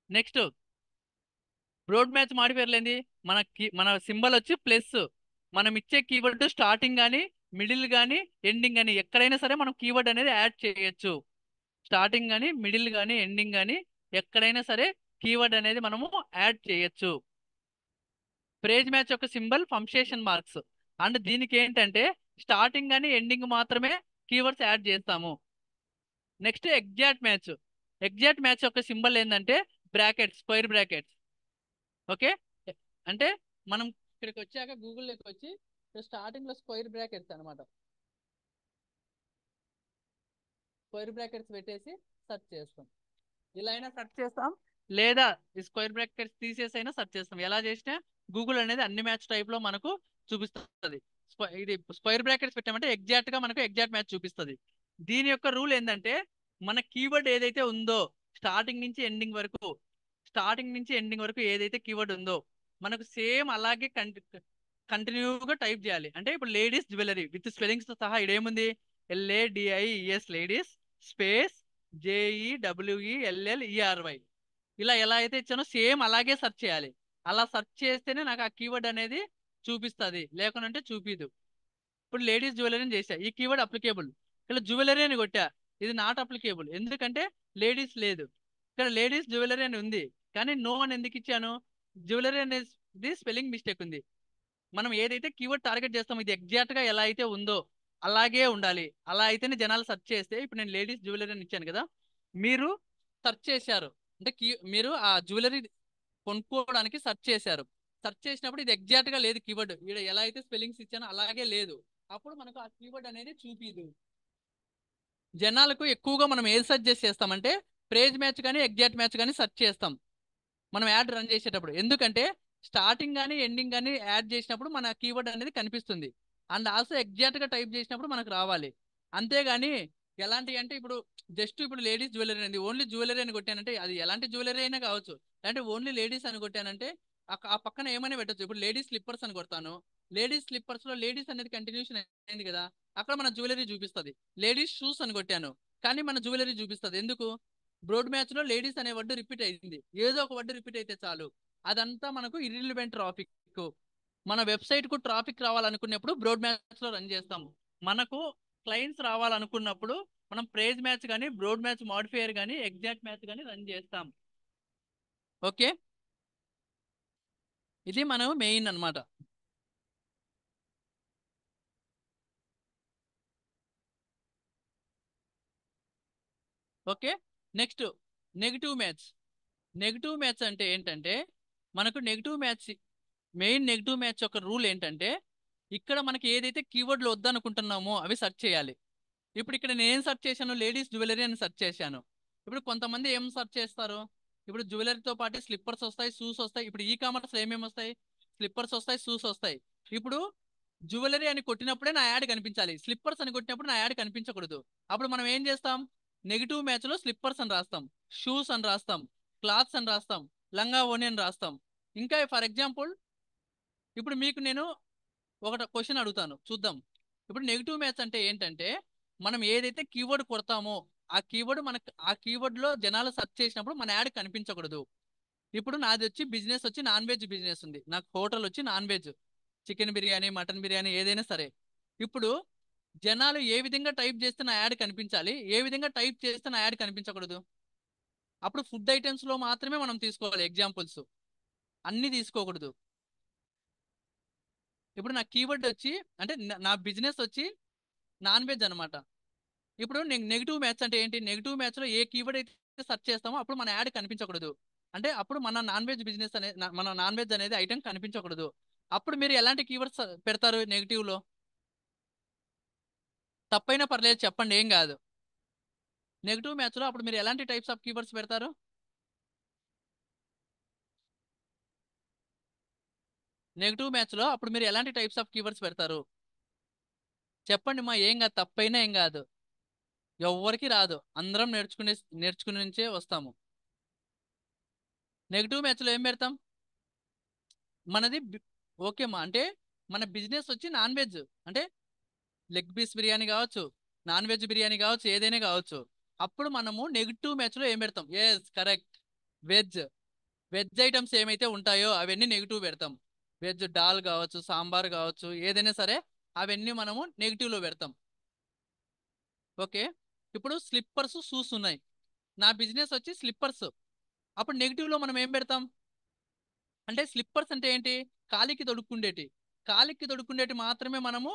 నెక్స్ట్ బ్రోడ్ మ్యాచ్ మాడిఫైయర్లు ఏంది, మన సింబల్ వచ్చి ప్లస్, మనం ఇచ్చే కీవర్డ్ స్టార్టింగ్ కానీ మిడిల్ కానీ ఎండింగ్ కానీ ఎక్కడైనా సరే మనం కీవర్డ్ అనేది యాడ్ చేయొచ్చు. స్టార్టింగ్ కానీ మిడిల్ కానీ ఎండింగ్ కానీ ఎక్కడైనా సరే కీవర్డ్ అనేది మనము యాడ్ చేయొచ్చు. ప్రైజ్ మ్యాచ్ యొక్క సింబల్ పంక్చుయేషన్ మార్క్స్, అండ్ దీనికి ఏంటంటే స్టార్టింగ్ కానీ ఎండింగ్ మాత్రమే కీవర్డ్స్ యాడ్ చేస్తాము. Next exact match, exact match యొక్క సింబల్ ఏంటంటే బ్రాకెట్స్, స్క్వేర్ బ్రాకెట్స్. ఓకే, అంటే మనం ఇక్కడికి వచ్చాక గూగుల్లోకి వచ్చి స్టార్టింగ్ లో స్క్వేర్ బ్రాకెట్స్ అనమాట, స్క్వేర్ బ్రాకెట్స్ పెట్టేసి సెర్చ్ చేస్తాం. ఇలా అయినా సెర్చ్ చేస్తాం, లేదా ఈ స్క్వేర్ బ్రాకెట్స్ తీసేసి అయినా సెర్చ్ చేస్తాం. ఎలా చేసినా గూగుల్ అనేది అన్ని మ్యాచ్ టైప్ లో మనకు చూపిస్తుంది. ఇది స్క్వేర్ బ్రాకెట్స్ పెట్టామంటే ఎగ్జాక్ట్ గా మనకు ఎగ్జాక్ట్ మ్యాచ్ చూపిస్తుంది. దీని యొక్క రూల్ ఏంటంటే, మన కీవర్డ్ ఏదైతే ఉందో స్టార్టింగ్ నుంచి ఎండింగ్ వరకు, స్టార్టింగ్ నుంచి ఎండింగ్ వరకు ఏదైతే కీవర్డ్ ఉందో మనకు సేమ్ అలాగే కంటిన్యూగా టైప్ చేయాలి. అంటే ఇప్పుడు లేడీస్ జ్యువెలరీ విత్ స్పెల్లింగ్స్ తో సహా ఇదేముంది, LADIES లేడీస్ స్పేస్ JEWELLERY, ఇలా ఎలా అయితే ఇచ్చానో సేమ్ అలాగే సెర్చ్ చేయాలి. అలా సెర్చ్ చేస్తేనే నాకు ఆ కీవర్డ్ అనేది చూపిస్తుంది, లేకుంటే చూపిదు. ఇప్పుడు లేడీస్ జ్యువెలరీ అని చేశా, ఈ కీవర్డ్ అప్లికేబుల్. ఇక్కడ జ్యువెలరీ అని కొట్టా, ఇది నాట్ అప్లికేబుల్, ఎందుకంటే లేడీస్ లేదు. ఇక్కడ లేడీస్ జ్యువెలరీ అని ఉంది, కానీ నో అని ఎందుకు ఇచ్చాను, జ్యువెలరీ అనేది స్పెల్లింగ్ మిస్టేక్ ఉంది. మనం ఏదైతే కీవర్డ్ టార్గెట్ చేస్తామో ఇది ఎగ్జాక్ట్ గా ఎలా అయితే ఉందో అలాగే ఉండాలి. అలా అయితేనే జనాలు సెర్చ్ చేస్తే, ఇప్పుడు నేను లేడీస్ జ్యువెలరీ అని ఇచ్చాను కదా, మీరు సెర్చ్ చేశారు అంటే మీరు ఆ జ్యువెలరీ కొనుక్కోవడానికి సెర్చ్ చేశారు. సెర్చ్ చేసినప్పుడు ఇది ఎగ్జాక్ట్ గా లేదు కీవర్డ్, ఇక్కడ ఎలా అయితే స్పెల్లింగ్స్ ఇచ్చానో అలాగే లేదు, అప్పుడు మనకు ఆ కీవర్డ్ అనేది చూపిదు. జనాలకు ఎక్కువగా మనం ఏది సజెస్ట్ చేస్తామంటే ప్రైజ్ మ్యాచ్ కానీ ఎగ్జాక్ట్ మ్యాచ్ కానీ సెర్చ్ చేస్తాం మనం యాడ్ రన్ చేసేటప్పుడు. ఎందుకంటే స్టార్టింగ్ కానీ ఎండింగ్ కానీ యాడ్ చేసినప్పుడు మన కీవర్డ్ అనేది కనిపిస్తుంది, అండ్ ఆల్సో ఎగ్జాక్ట్ గా టైప్ చేసినప్పుడు మనకు రావాలి. అంతేగాని ఎలాంటి అంటే ఇప్పుడు జస్ట్ ఇప్పుడు లేడీస్ జ్యువెలరీ అనేది ఓన్లీ జ్యువెలరీ అని కొట్టానంటే, అది ఎలాంటి జ్యువెలరీ అయినా కావచ్చు, అంటే ఓన్లీ లేడీస్ అని కొట్టానంటే ఆ పక్కన ఏమైనా పెట్టచ్చు. ఇప్పుడు లేడీస్ స్లిప్పర్స్ అని కొడతాను, లేడీస్ స్లిప్పర్స్ లో లేడీస్ అనేది కంటిన్యూషన్ అయింది కదా, అక్కడ మన జ్యువెలరీ చూపిస్తుంది. లేడీస్ షూస్ అని కొట్టాను, కానీ మన జ్యువెలరీ చూపిస్తుంది. ఎందుకు, బ్రోడ్ మ్యాచ్ లో లేడీస్ అనే వర్డ్ రిపీట్ అయింది, ఏదో ఒక వర్డ్ రిపీట్ అయితే చాలు, అదంతా మనకు ఇర్రిలివెంట్ ట్రాఫిక్. మన వెబ్సైట్ కు ట్రాఫిక్ రావాలనుకున్నప్పుడు బ్రోడ్ మ్యాచ్ లో రన్ చేస్తాం. మనకు క్లయింట్స్ రావాలనుకున్నప్పుడు మనం ప్రైజ్ మ్యాచ్ కానీ బ్రోడ్ మ్యాచ్ మాడిఫైయర్ కానీ ఎగ్జాక్ట్ మ్యాచ్ కానీ రన్ చేస్తాం. ఓకే, ఇది మనం మెయిన్ అన్నమాట. Okay, next negative match. Negative match అంటే ఏంటంటే, మనకు negative match main negative match యొక్క రూల్ ఏంటంటే ఇక్కడ మనకి ఏదైతే కీవర్డ్లు వద్దనుకుంటున్నామో అవి సెర్చ్ చేయాలి. ఇప్పుడు ఇక్కడ నేను ఏం సెర్చ్ చేశాను, లేడీస్ జ్యువెలరీ అని సెర్చ్ చేశాను. ఇప్పుడు కొంతమంది ఏం సెర్చ్ చేస్తారు, ఇప్పుడు జ్యువెలరీతో పాటు స్లిప్పర్స్ వస్తాయి, షూస్ వస్తాయి. ఇప్పుడు ఈ కామర్స్లో ఏమేమి వస్తాయి, స్లిప్పర్స్ వస్తాయి, షూస్ వస్తాయి. ఇప్పుడు జ్యువెలరీ అని కొట్టినప్పుడే నా యాడ్ కనిపించాలి, స్లిప్పర్స్ అని కొట్టినప్పుడు నా యాడ్ కనిపించకూడదు. అప్పుడు మనం ఏం చేస్తాం, నెగిటివ్ మ్యాచ్ లో స్లిప్పర్స్ అని రాస్తాం, షూస్ అని రాస్తాం, క్లాత్స్ అని రాస్తాం, లంగా ఓని అని రాస్తాం. ఇంకా ఫర్ ఎగ్జాంపుల్ ఇప్పుడు మీకు నేను ఒక క్వశ్చన్ అడుగుతాను చూద్దాం. ఇప్పుడు నెగిటివ్ మ్యాచ్ అంటే ఏంటంటే మనం ఏదైతే కీవర్డ్ కొడతామో ఆ కీవర్డ్ మనకు ఆ కీవర్డ్ లో జనాలు సెర్చ్ చేసినప్పుడు మన యాడ్ కనిపించకూడదు. ఇప్పుడు నాది వచ్చి బిజినెస్ వచ్చి నాన్ వెజ్ బిజినెస్ ఉంది, నాకు హోటల్ వచ్చి non veg, chicken biryani, mutton biryani ఏదైనా సరే. ఇప్పుడు జనాలు ఏ విధంగా టైప్ చేస్తే నా యాడ్ కనిపించాలి, ఏ విధంగా టైప్ చేస్తే నా యాడ్ కనిపించకూడదు. అప్పుడు ఫుడ్ ఐటమ్స్ లో మాత్రమే మనం తీసుకోవాలి ఎగ్జాంపుల్స్, అన్ని తీసుకోకూడదు. ఇప్పుడు నా కీవర్డ్ వచ్చి అంటే నా బిజినెస్ వచ్చి నాన్ వెజ్ అనమాట. ఇప్పుడు నెగిటివ్ మ్యాచ్ అంటే ఏంటి, నెగిటివ్ మ్యాచ్ లో ఏ కీవర్డ్ అయితే సెర్చ్ చేస్తామో అప్పుడు మన యాడ్ కనిపించకూడదు. అంటే అప్పుడు మన నాన్ వెజ్ బిజినెస్ అనేది మన నాన్ వెజ్ అనేది ఐటెం కనిపించకూడదు. అప్పుడు మీరు ఎలాంటి కీవర్డ్స్ పెడతారు నెగిటివ్ లో? తప్పైనా పర్లేదు చెప్పండి, ఏం కాదు. నెగిటివ్ మ్యాచ్ లో అప్పుడు మీరు ఎలాంటి టైప్స్ ఆఫ్ కీవర్డ్స్ పెడతారు? నెగిటివ్ మ్యాచ్ లో అప్పుడు మీరు ఎలాంటి టైప్స్ ఆఫ్ కీవర్డ్స్ పెడతారు? చెప్పండి మా, ఏం కాదు, తప్పైనా ఏం కాదు. ఎవ్వరికి రాదు, అందరం నేర్చుకునే నుంచే వస్తాము. నెగిటివ్ మ్యాచ్ లో ఏం పెడతాం? మనది ఓకే మా, అంటే మన బిజినెస్ వచ్చి నాన్ వెజ్, అంటే లెగ్ పీస్ బిర్యానీ కావచ్చు, నాన్ వెజ్ బిర్యానీ కావచ్చు, ఏదైనా కావచ్చు. అప్పుడు మనము నెగిటివ్ మ్యాచ్ లో ఏం పెడతాం, yes correct, veg. Veg items ఏమైతే ఉంటాయో అవన్నీ నెగిటివ్ పెడతాం. వెజ్ దాల్ కావచ్చు, సాంబార్ కావచ్చు, ఏదైనా సరే అవన్నీ మనము నెగిటివ్ లో పెడతాం. ఓకే. ఇప్పుడు స్లిప్పర్స్ షూస్ ఉన్నాయి, నా బిజినెస్ వచ్చి స్లిప్పర్స్. అప్పుడు నెగిటివ్ లో మనం ఏం పెడతాం, అంటే స్లిప్పర్స్ అంటే ఏంటి, కాలికి తొడుక్కుండేటి, కాలికి తొడుక్కుండేటి మాత్రమే మనము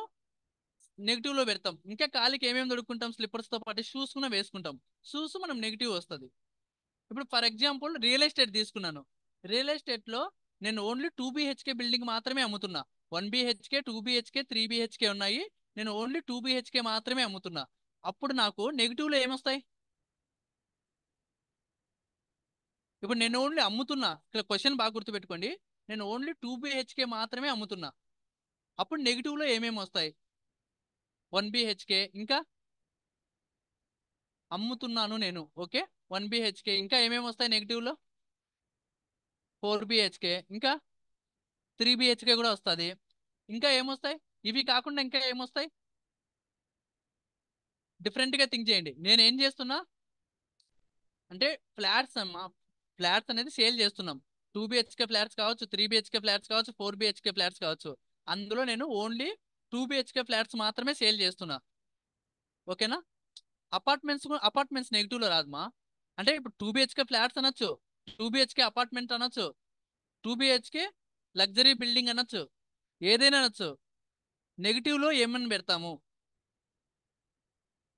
నెగిటివ్ లో పెడతాం. ఇంకా కాలికి ఏమేమి తొడుక్కుంటాం, స్లిప్పర్స్ తో పాటు షూస్ కూడా వేసుకుంటాం, షూస్ మనం నెగిటివ్ వస్తుంది. ఇప్పుడు ఫర్ ఎగ్జాంపుల్ రియల్ ఎస్టేట్ తీసుకున్నాను, రియల్ ఎస్టేట్ లో నేను ఓన్లీ 2 BHK బిల్డింగ్ మాత్రమే అమ్ముతున్నా. 1 BHK, 2 BHK, 3 BHK ఉన్నాయి, నేను ఓన్లీ 2 BHK మాత్రమే అమ్ముతున్నా. అప్పుడు నాకు నెగిటివ్ లో ఏమొస్తాయి, ఇప్పుడు నేను ఓన్లీ అమ్ముతున్నా, ఇక్కడ క్వశ్చన్ బాగా గుర్తుపెట్టుకోండి, నేను ఓన్లీ 2 BHK మాత్రమే అమ్ముతున్నా. అప్పుడు నెగిటివ్ లో ఏమేమి వస్తాయి, 1 BHK, ఇంకా అమ్ముతున్నాను నేను, ఓకే, 1 BHK, ఇంకా ఏమేమి వస్తాయి నెగిటివ్ లో, 4 BHK, ఇంకా 3 BHK కూడా వస్తుంది. ఇంకా ఏమొస్తాయి, ఇవి కాకుండా ఇంకా ఏమొస్తాయి, డిఫరెంట్ గా థింక్ చేయండి. నేను ఏం చేస్తున్నా అంటే ఫ్లాట్స్ అమ్మా, ఫ్లాట్స్ అనేది సేల్ చేస్తున్నాం. 2 BHK ఫ్లాట్స్ కావచ్చు, 3 BHK ఫ్లాట్స్ కావచ్చు, 4 BHK ఫ్లాట్స్ కావచ్చు. అందులో నేను ఓన్లీ 2 BHK ఫ్లాట్స్ మాత్రమే సేల్ చేస్తున్నా. ఓకేనా. అపార్ట్మెంట్స్ నెగిటివ్ లో రాదమ్మా. అంటే ఇప్పుడు 2 BHK ఫ్లాట్స్ అనొచ్చు, 2 BHK అపార్ట్మెంట్ అనొచ్చు, 2 BHK లగ్జరీ బిల్డింగ్ అనొచ్చు, ఏదైనా అనొచ్చు. నెగిటివ్ లో ఏమని పెడతాము,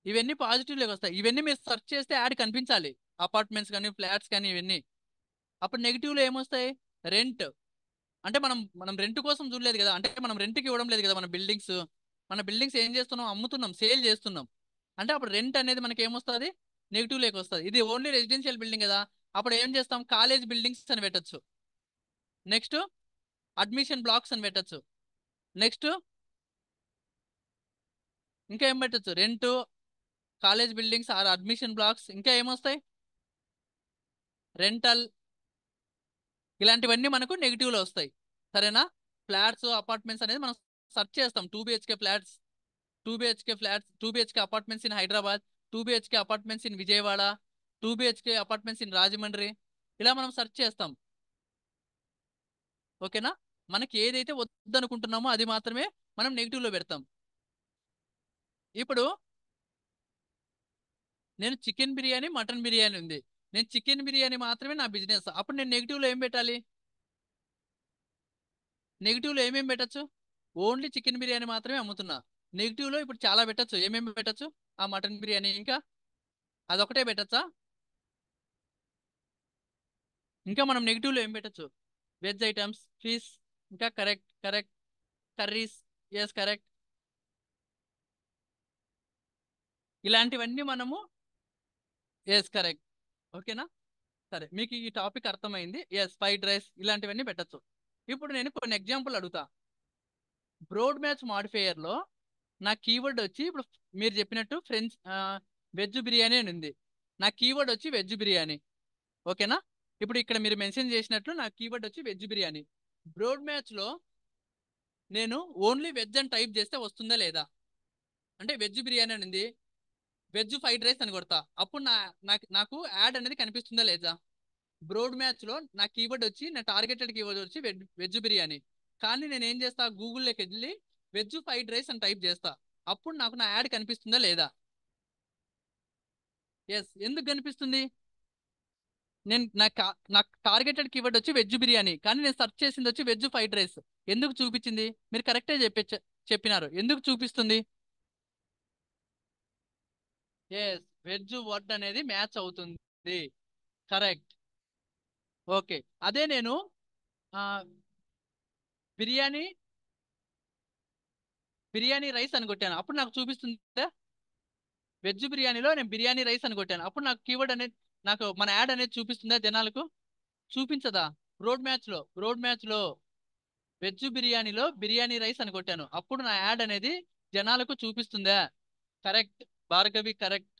ఇవన్నీ పాజిటివ్ లోకి వస్తాయి. ఇవన్నీ మీరు సెర్చ్ చేస్తే యాడ్ కనిపించాలి, అపార్ట్మెంట్స్ కానీ ఫ్లాట్స్ కానీ ఇవన్నీ. అప్పుడు నెగిటివ్ లో ఏమొస్తాయి, రెంట్. అంటే మనం మనం రెంట్ కోసం చూడలేదు కదా, అంటే మనం రెంట్కి ఇవ్వడం లేదు కదా, మన బిల్డింగ్స్ ఏం చేస్తున్నాం, అమ్ముతున్నాం, సేల్ చేస్తున్నాం. అంటే అప్పుడు రెంట్ అనేది మనకి ఏమొస్తుంది, నెగిటివ్ లేక వస్తుంది. ఇది ఓన్లీ రెసిడెన్షియల్ బిల్డింగ్ కదా, అప్పుడు ఏం చేస్తాం, కాలేజ్ బిల్డింగ్స్ అని పెట్టొచ్చు. నెక్స్ట్ అడ్మిషన్ బ్లాక్స్ అని పెట్టొచ్చు. నెక్స్ట్ ఇంకా ఏం పెట్టొచ్చు, rent, college buildings or admission blocks, ఇంకా ఏమొస్తాయి, రెంటల్, ఇలాంటివన్నీ మనకు నెగిటివ్ లో వస్తాయి. సరేనా. ఫ్లాట్స్ అపార్ట్మెంట్స్ అనేది మనం సెర్చ్ చేస్తాం, 2 BHK flats, 2 BHK apartments in Hyderabad, 2 BHK apartments in Vijayawada, 2 BHK apartments in Rajahmundry, ఇలా మనం సెర్చ్ చేస్తాం. ఓకేనా. మనకి ఏదైతే వద్దనుకుంటున్నామో అది మాత్రమే మనం నెగిటివ్ లో పెడతాం. ఇప్పుడు నేను చికెన్ బిర్యానీ, మటన్ బిర్యానీ ఉంది, నేను చికెన్ బిర్యానీ మాత్రమే నా బిజినెస్, అప్పుడు నేను నెగిటివ్ లో ఏం పెట్టాలి, నెగిటివ్ లో ఏమేమి పెట్టచ్చు, ఓన్లీ చికెన్ బిర్యానీ మాత్రమే అమ్ముతున్నా. నెగిటివ్ లో ఇప్పుడు చాలా పెట్టచ్చు, ఏమేమి పెట్టచ్చు, ఆ మటన్ బిర్యానీ ఇంకా అదొకటే పెట్టచ్చా, ఇంకా మనం నెగిటివ్ లో ఏం పెట్టచ్చు, వెజ్ ఐటమ్స్, ఫిష్, ఇంకా correct correct. Curries. Yes correct. ఇలాంటివన్నీ మనము. Yes correct. ఓకేనా. సరే మీకు ఈ టాపిక్ అర్థమైంది. ఎస్ ఫ్రైడ్ రైస్ ఇలాంటివన్నీ పెట్టచ్చు. ఇప్పుడు నేను కొన్ని ఎగ్జాంపుల్ అడుగుతా. బ్రోడ్ మ్యాచ్ మాడిఫైయర్ లో నా కీవర్డ్ వచ్చి ఇప్పుడు మీరు చెప్పినట్టు ఫ్రెంచ్ వెజ్ బిర్యానీ అని ఉంది. నా కీవర్డ్ వచ్చి వెజ్ బిర్యానీ. ఓకేనా. ఇప్పుడు ఇక్కడ మీరు మెన్షన్ చేసినట్లు నా కీవర్డ్ వచ్చి వెజ్ బిర్యానీ. బ్రోడ్ మ్యాచ్ లో నేను ఓన్లీ వెజ్ అని టైప్ చేస్తే వస్తుందా లేదా? అంటే వెజ్ బిర్యానీ అని ఉంది, వెజ్ ఫ్రైడ్ రైస్ అని కొడతా, అప్పుడు నాకు యాడ్ అనేది కనిపిస్తుందా లేదా? బ్రోడ్ మ్యాచ్ లో నా కీవర్డ్ వచ్చి నా టార్గెటెడ్ కీవర్డ్ వచ్చి వెజ్ బిర్యానీ. కానీ నేను ఏం చేస్తా, గూగుల్లోకి వెళ్ళి వెజ్ ఫ్రైడ్ రైస్ అని టైప్ చేస్తా, అప్పుడు నాకు నా యాడ్ కనిపిస్తుందా లేదా? ఎస్. ఎందుకు కనిపిస్తుంది? నేను నా టార్గెటెడ్ కీవర్డ్ వచ్చి వెజ్ బిర్యానీ, కానీ నేను సెర్చ్ చేసింది వచ్చి వెజ్ ఫ్రైడ్ రైస్. ఎందుకు చూపించింది? మీరు కరెక్టే చెప్పినారు. ఎందుకు చూపిస్తుంది? ఎస్ వెజ్ వర్డ్ అనేది మ్యాచ్ అవుతుంది. కరెక్ట్. ఓకే. అదే నేను ఆ, బిర్యానీ బిర్యానీ రైస్ అని కొట్టాను, అప్పుడు నాకు చూపిస్తుందా? వెజ్ బిర్యానీలో నేను బిర్యానీ రైస్ అని కొట్టాను, అప్పుడు నాకు కీవర్డ్ అనేది, నాకు మన యాడ్ అనేది చూపిస్తుందా జనాలకు? చూపించదా? రోడ్ మ్యాచ్ లో వెజ్ బిర్యానీలో బిర్యానీ రైస్ అని కొట్టాను, అప్పుడు నా యాడ్ అనేది జనాలకు చూపిస్తుందా? కరెక్ట్. భార్గవి కరెక్ట్.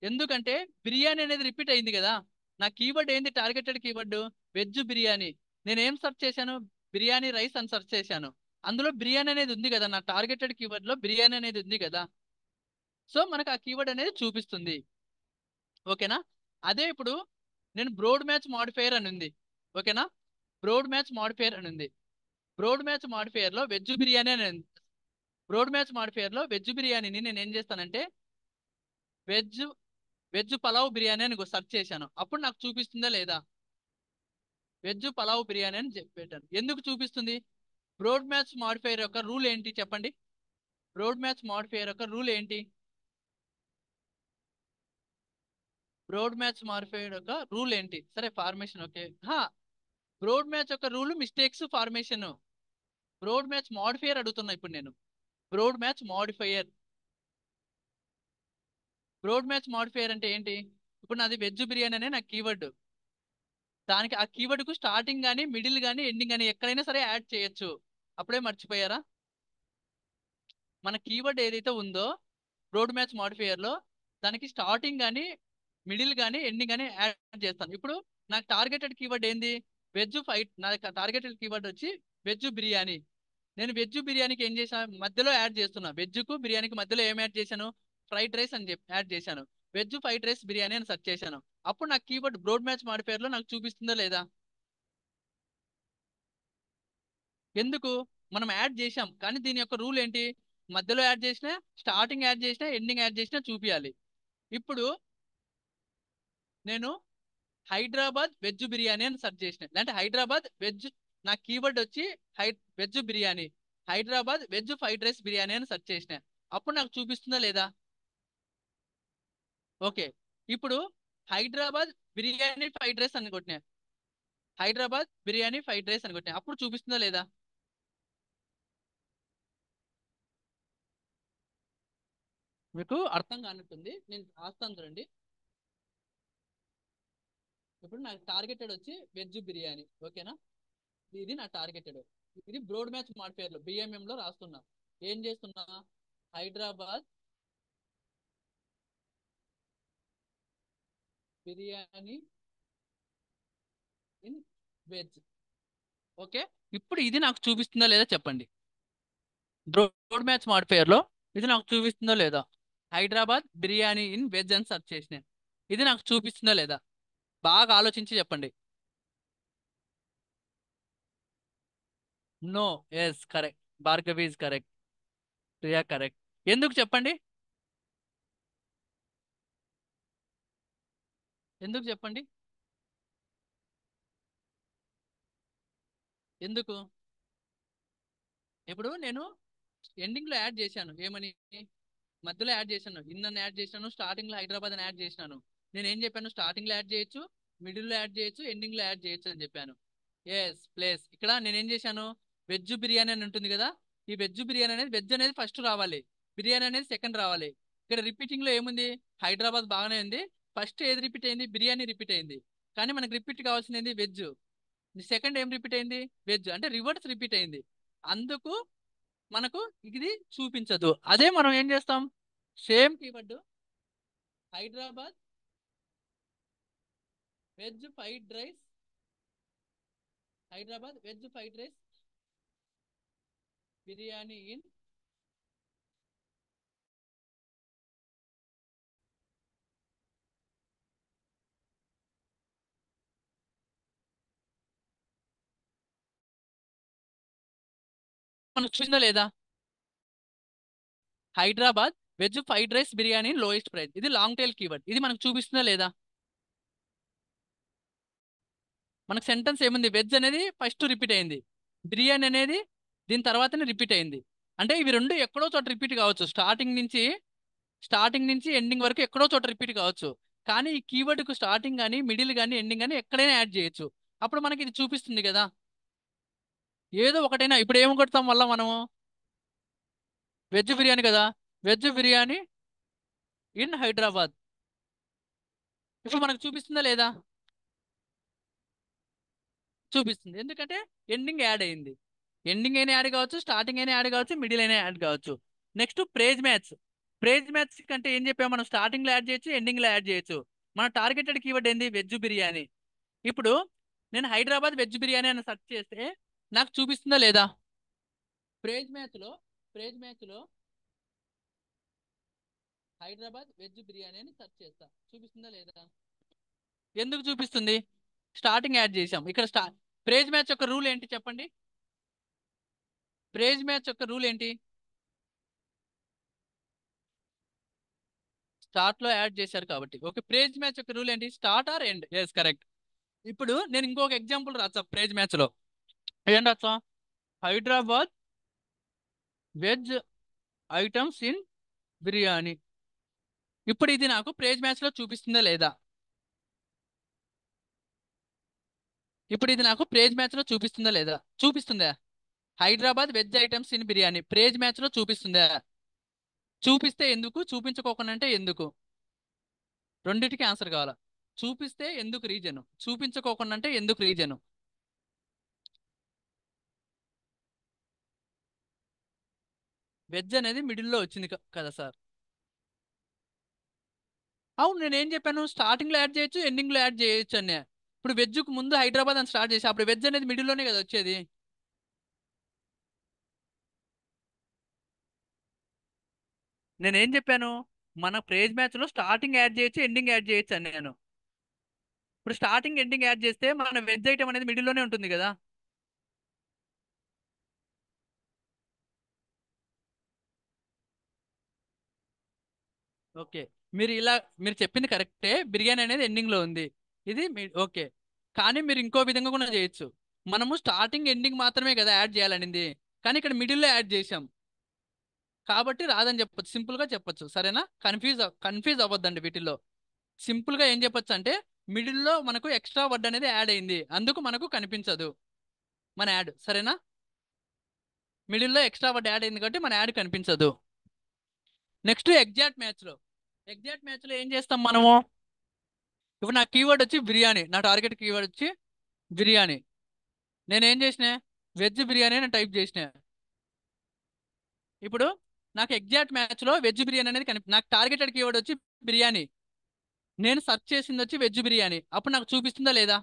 ఎందుకంటే బిర్యానీ అనేది రిపీట్ అయింది కదా. నా కీవర్డ్ ఏంది? Targeted keyword veg biryani. నేనేం సెర్చ్ చేశాను? బిర్యానీ రైస్ అని సెర్చ్ చేశాను. అందులో బిర్యానీ అనేది ఉంది కదా, నా టార్గెటెడ్ కీవర్డ్ లో బిర్యానీ అనేది ఉంది కదా. సో మనకు ఆ కీవర్డ్ అనేది చూపిస్తుంది. ఓకేనా. అదే ఇప్పుడు నేను బ్రోడ్ మ్యాచ్ మాడిఫైయర్ అని ఉంది. ఓకేనా. బ్రోడ్ మ్యాచ్ మాడిఫైయర్ అని ఉంది. బ్రోడ్ మ్యాచ్ మాడిఫైయర్ లో వెజ్ బిర్యానీ అని ఉంది. బ్రోడ్ మ్యాచ్ మాడిఫైయర్ లో వెజ్ బిర్యానీని నేను ఏం చేస్తానంటే వెజ్ వెజ్ పలావ్ బిర్యానీ అని సెర్చ్ చేశాను, అప్పుడు నాకు చూపిస్తుందా లేదా? వెజ్ పలావ్ బిర్యానీ అని పెట్టాను. ఎందుకు చూపిస్తుంది? బ్రోడ్ మ్యాచ్ మాడిఫైయర్ యొక్క రూల్ ఏంటి చెప్పండి? బ్రోడ్ మ్యాచ్ మాడిఫైయర్ యొక్క రూల్ ఏంటి? బ్రోడ్ మ్యాచ్ మాడిఫైయర్ యొక్క రూల్ ఏంటి? సరే ఫార్మేషన్ ఓకే. బ్రోడ్ మ్యాచ్ యొక్క rule mistakes formation. Broad match modifier అడుగుతున్నా ఇప్పుడు నేను. Broad match modifier. Broad match modifier అంటే ఏంటి? ఇప్పుడు నాది వెజ్ బిర్యానీ అనే నా కీవర్డ్. దానికి ఆ కీవర్డ్ కు స్టార్టింగ్ గానీ మిడిల్ గానీ ఎండింగ్ గానీ ఎక్కడైనా సరే యాడ్ చేయొచ్చు. అప్పుడే మర్చిపోయారా? మన కీవర్డ్ ఏదైతే ఉందో రోడ్ మ్యాచ్ మాడిఫైయర్ లో దానికి స్టార్టింగ్ గానీ మిడిల్ గానీ ఎండింగ్ గానీ యాడ్ చేస్తాను. ఇప్పుడు నాకు టార్గెటెడ్ కీవర్డ్ ఏంది? Veg fight. నా టార్గెటెడ్ కీవర్డ్ వచ్చి వెజ్ బిర్యానీ. నేను వెజ్ బిర్యానీకి ఏం చేశాను? మధ్యలో యాడ్ చేస్తున్నా. వెజ్ కు బిర్యానీకి మధ్యలో ఏం యాడ్ చేశాను? ఫ్రైడ్ రైస్ అని చెప్పి యాడ్ చేశాను. వెజ్ ఫ్రైడ్ రైస్ బిర్యానీ అని సెర్చ్ చేశాను, అప్పుడు నాకు కీవర్డ్ బ్రోడ్ మ్యాచ్ మాడిఫైయర్ లో నాకు చూపిస్తుందా లేదా? ఎందుకు? మనం యాడ్ చేశాం, కానీ దీని యొక్క రూల్ ఏంటి? మధ్యలో యాడ్ చేసినా, స్టార్టింగ్ యాడ్ చేసినా, ఎండింగ్ యాడ్ చేసినా చూపియాలి. ఇప్పుడు నేను హైదరాబాద్ వెజ్ బిర్యానీ అని సెర్చ్ చేసిన, అంటే హైదరాబాద్ వెజ్, నా కీవర్డ్ వచ్చి veg biryani. Hyderabad veg fried rice biryani అని సెర్చ్ చేసిన, అప్పుడు నాకు చూపిస్తుందా లేదా? ఓకే. ఇప్పుడు హైదరాబాద్ బిర్యానీ ఫ్రైడ్ రైస్ అని కొట్టినా, హైదరాబాద్ బిర్యానీ ఫ్రైడ్ రైస్ అని కొట్టినా, అప్పుడు చూపిస్తుందా లేదా? మీకు అర్థం కానట్టుంది, నేను రాస్తాను చూడండి. ఇప్పుడు నాకు టార్గెటెడ్ వచ్చి వెజ్ బిర్యానీ. ఓకేనా. ఇది నా టార్గెటెడ్. ఇది బ్రోడ్ మ్యాచ్ మాడిఫైయర్ లో బిఎంఎం లో రాస్తున్నా. ఏం చేస్తున్నా? Hyderabad biryani in veg. Okay. ఇప్పుడు ఇది నాకు చూపిస్తుందా లేదా చెప్పండి? బ్రోడ్ మ్యాచ్ మాడిఫైయర్ లో ఇది నాకు చూపిస్తుందా లేదా? హైదరాబాద్ బిర్యానీ ఇన్ వెజ్ అని సెర్చ్ చేసిన, ఇది నాకు చూపిస్తుందా లేదా? బాగా ఆలోచించి చెప్పండి. No. Yes correct. Bhargavi is correct. Priya correct. ఎందుకు చెప్పండి? ఎందుకు చెప్పండి? ఎందుకు? ఇప్పుడు నేను ఎండింగ్ లో యాడ్ చేశాను ఏమని? మధ్యలో యాడ్ చేశాను, ఇన్ యాడ్ చేశాను, స్టార్టింగ్ లో హైదరాబాద్ అని యాడ్ చేశాను. నేను ఏం చెప్పాను? స్టార్టింగ్ లో యాడ్ చేయొచ్చు, మిడిల్ లో యాడ్ చేయొచ్చు, ఎండింగ్ లో యాడ్ చేయొచ్చు అని చెప్పాను. Yes place. ఇక్కడ నేనేం చేశాను, వెజ్ బిర్యానీ అని ఉంటుంది కదా, ఈ వెజ్ బిర్యానీ అనేది వెజ్ అనేది ఫస్ట్ రావాలి, బిర్యానీ అనేది సెకండ్ రావాలి. ఇక్కడ రిపీటింగ్ లో ఏముంది, హైదరాబాద్ బాగానే ఉంది, ఫస్ట్ ఏది రిపీట్ అయింది, బిర్యానీ రిపీట్ అయింది. కానీ మనకి రిపీట్ కావాల్సింది ఏంది, వెజ్. సెకండ్ ఏం రిపీట్ అయింది, వెజ్, అంటే రివర్స్ రిపీట్ అయింది. అందుకు మనకు ఇది చూపించదు. అదే మనం ఏం చేస్తాం, same keyword Hyderabad veg fried rice, Hyderabad veg fried rice biryani in, మనకు చూసిందా లేదా, Hyderabad veg fried rice biryani lowest price, ఇది లాంగ్ టైల్ కీవర్డ్, ఇది మనకు చూపిస్తుందా లేదా. మనకు సెంటెన్స్ ఏముంది, వెజ్ అనేది ఫస్ట్ రిపీట్ అయింది, బిర్యానీ అనేది దీని తర్వాతనే రిపీట్ అయింది. అంటే ఇవి రెండు ఎక్కడో చోట రిపీట్ కావచ్చు, స్టార్టింగ్ నుంచి ఎండింగ్ వరకు ఎక్కడో చోట రిపీట్ కావచ్చు. కానీ ఈ కీవర్డ్ కు స్టార్టింగ్ కానీ మిడిల్ కానీ ఎండింగ్ కానీ ఎక్కడైనా యాడ్ చేయొచ్చు. అప్పుడు మనకి ఇది చూపిస్తుంది కదా, ఏదో ఒకటైనా. ఇప్పుడు ఏం కొడతాం వల్ల మనము, వెజ్ బిర్యానీ కదా, వెజ్ బిర్యానీ ఇన్ హైదరాబాద్, ఇప్పుడు మనకు చూపిస్తుందా లేదా, చూపిస్తుంది. ఎందుకంటే ఎండింగ్ యాడ్ అయింది. ఎండింగ్ అయినా యాడ్ కావచ్చు, స్టార్టింగ్ అయినా యాడ్ కావచ్చు, మిడిల్ అయినా యాడ్ కావచ్చు. Next phrase match. Phrase match కంటే ఏం చెప్పాము, మనం స్టార్టింగ్ లో యాడ్ చేయొచ్చు, ఎండింగ్ లో యాడ్ చేయొచ్చు. మన టార్గెటెడ్ కీవర్డ్ ఏంది, వెజ్ బిర్యానీ. ఇప్పుడు నేను హైదరాబాద్ వెజ్ బిర్యానీ అని సెర్చ్ చేస్తే నాకు చూపిస్తుందా లేదా, ప్రైజ్ మ్యాచ్ లో, ప్రైజ్ మ్యాచ్ లో హైదరాబాద్ వెజ్ బిర్యానీ అని సెర్చ్ చేస్తా, చూపిస్తుందా లేదా. ఎందుకు చూపిస్తుంది, స్టార్టింగ్ యాడ్ చేసాం. ఇక్కడ ప్రైజ్ మ్యాచ్ యొక్క రూల్ ఏంటి చెప్పండి, ప్రైజ్ మ్యాచ్ యొక్క రూల్ ఏంటి, స్టార్ట్ లో యాడ్ చేశారు కాబట్టి. ఓకే, ప్రైజ్ మ్యాచ్ యొక్క రూల్ ఏంటి, start or end. Yes correct. ఇప్పుడు నేను ఇంకొక ఎగ్జాంపుల్ రాచ్చా ప్రైజ్ మ్యాచ్ లో, ఏం రాచ్చా, Hyderabad veg items in biryani. ఇప్పుడు ఇది నాకు ప్రైజ్ మ్యాచ్ లో చూపిస్తుందా లేదా, ఇప్పుడు ఇది నాకు ప్రైజ్ మ్యాచ్ లో చూపిస్తుందా లేదా, చూపిస్తుందా. Hyderabad veg items in biryani phrase match లో చూపిస్తుందా, చూపిస్తే ఎందుకు, చూపించుకోకుండా అంటే ఎందుకు, రెండిటికి ఆన్సర్ కావాలా. చూపిస్తే ఎందుకు రీజను, చూపించుకోకుండా అంటే ఎందుకు రీజను. వెజ్ అనేది మిడిల్లో వచ్చింది కదా సార్. అవును, నేను ఏం చెప్పాను, స్టార్టింగ్ లో యాడ్ చేయొచ్చు, ఎండింగ్ లో యాడ్ చేయొచ్చు అని. ఇప్పుడు వెజ్ కు ముందు హైదరాబాద్ అని స్టార్ట్ చేసి అప్పుడు వెజ్ అనేది మిడిల్ లోనే కదా వచ్చేది. నేనేం చెప్పాను, మన ప్రైజ్ మ్యాచ్ లో స్టార్టింగ్ యాడ్ చేయొచ్చు, ఎండింగ్ యాడ్ చేయొచ్చు అని నేను. ఇప్పుడు స్టార్టింగ్ ఎండింగ్ యాడ్ చేస్తే మన వెజ్ ఐటమ్ అనేది మిడిల్ లోనే ఉంటుంది కదా. ఓకే, మీరు ఇలా, మీరు చెప్పింది కరెక్టే, బిర్యానీ అనేది ఎండింగ్ లో ఉంది, ఇది ఓకే. కానీ మీరు ఇంకో విధంగా కూడా చేయొచ్చు. మనము స్టార్టింగ్ ఎండింగ్ మాత్రమే కదా యాడ్ చేయాలనింది, కానీ ఇక్కడ మిడిల్లో యాడ్ చేసాం కాబట్టి రాదని చెప్పొచ్చు, సింపుల్ గా చెప్పొచ్చు. సరేనా, కన్ఫ్యూజ్ అవ్వద్దండి వీటిల్లో. సింపుల్ గా ఏం చెప్పొచ్చు అంటే, మిడిల్లో మనకు ఎక్స్ట్రా వర్డ్ అనేది యాడ్ అయింది, అందుకు మనకు కనిపించదు మన యాడ్. సరేనా, మిడిల్లో ఎక్స్ట్రా వర్డ్ యాడ్ అయింది కాబట్టి మన యాడ్ కనిపించదు. నెక్స్ట్ ఎగ్జాక్ట్ మ్యాచ్ లో ఏం చేస్తాం మనము, ఇప్పుడు నా కీవర్డ్ వచ్చి బిర్యానీ, నా టార్గెట్ కీవర్డ్ వచ్చి బిర్యానీ. నేనేం చేసిన, వెజ్ బిర్యానీ అని టైప్ చేసిన. ఇప్పుడు నాకు ఎగ్జాక్ట్ మ్యాచ్ లో వెజ్ బిర్యానీ అనేది నాకు టార్గెటెడ్ కీవర్డ్ వచ్చి బిర్యానీ, నేను సెర్చ్ చేసింది వచ్చి వెజ్ బిర్యానీ, అప్పుడు నాకు చూపిస్తుందా లేదా,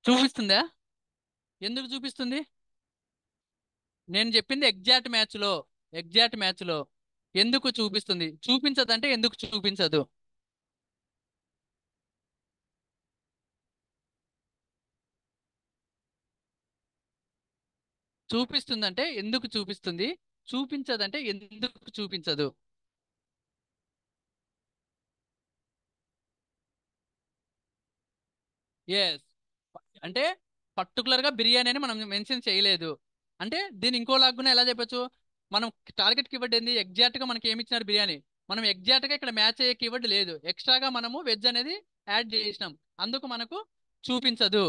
చూపిస్తుందా. ఎందుకు చూపిస్తుంది, నేను చెప్పింది ఎగ్జాక్ట్ మ్యాచ్ లో ఎందుకు చూపిస్తుంది, చూపించదంటే ఎందుకు చూపించదు. చూపిస్తుందంటే ఎందుకు చూపిస్తుంది, చూపించదంటే ఎందుకు చూపించదు. ఎస్, అంటే పర్టికులర్ గా బిర్యానీ అని మనం మెన్షన్ చేయలేదు. అంటే దీని ఇంకో లాగున ఎలా చెప్పొచ్చు, మనం టార్గెట్ కీవర్డ్ ఏంది, ఎగ్జాక్ట్ గా మనకి ఏమి ఇచ్చినారు బిర్యానీ, మనం ఎగ్జాక్ట్ గా ఇక్కడ మ్యాచ్ అయ్యే కీవర్డ్ లేదు, ఎక్స్ట్రాగా మనము వెజ్ అనేది యాడ్ చేసినాం, అందుకు మనకు చూపించదు.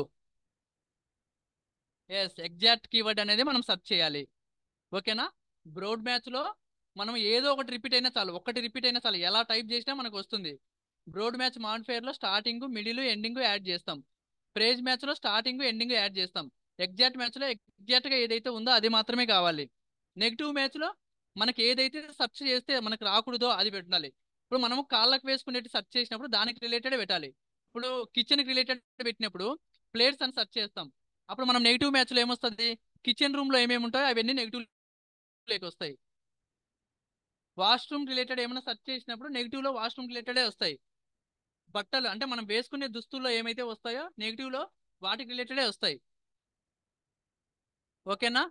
ఎస్, ఎగ్జాక్ట్ కీవర్డ్ అనేది మనం సెర్చ్ చేయాలి. ఓకేనా. బ్రోడ్ మ్యాచ్ లో మనం ఏదో ఒకటి రిపీట్ అయినా చాలు, ఒక్కటి రిపీట్ అయినా చాలు, ఎలా టైప్ చేసినా మనకు వస్తుంది. బ్రోడ్ మ్యాచ్ మాడిఫైయర్ లో స్టార్టింగ్ మిడిల్ ఎండింగ్ యాడ్ చేస్తాం. ప్రేజ్ మ్యాచ్ లో స్టార్టింగ్ ఎండింగ్ యాడ్ చేస్తాం. ఎగ్జాక్ట్ మ్యాచ్ లో ఎగ్జాక్ట్ గా ఏదైతే ఉందో అది మాత్రమే కావాలి. నెగిటివ్ మ్యాచ్ లో మనకి ఏదైతే సెర్చ్ చేస్తే మనకు రాకూడదో అది పెట్టాలి. ఇప్పుడు మనము కాళ్ళకు వేసుకునేది సెర్చ్ చేసినప్పుడు దానికి రిలేటెడ్ పెట్టాలి. ఇప్పుడు కిచెన్ కి రిలేటెడ్ పెట్టినప్పుడు ప్లేట్స్ అని సెర్చ్ చేస్తాం. అప్పుడు మనం నెగిటివ్ మ్యాచ్ లో ఏమొస్తుంది, కిచెన్ రూమ్ లో ఏమేమి ఉంటాయో అవన్నీ నెగిటివ్ లోకి వస్తాయి. వాష్రూమ్ రిలేటెడ్ ఏమైనా సెర్చ్ చేసినప్పుడు నెగిటివ్ లో వాష్రూమ్ రిలేటెడే వస్తాయి. బట్టలు అంటే మనం వేసుకునే దుస్తుల్లో ఏమైతే వస్తాయో నెగిటివ్ లో వాటికి రిలేటెడే వస్తాయి. ఓకేనా.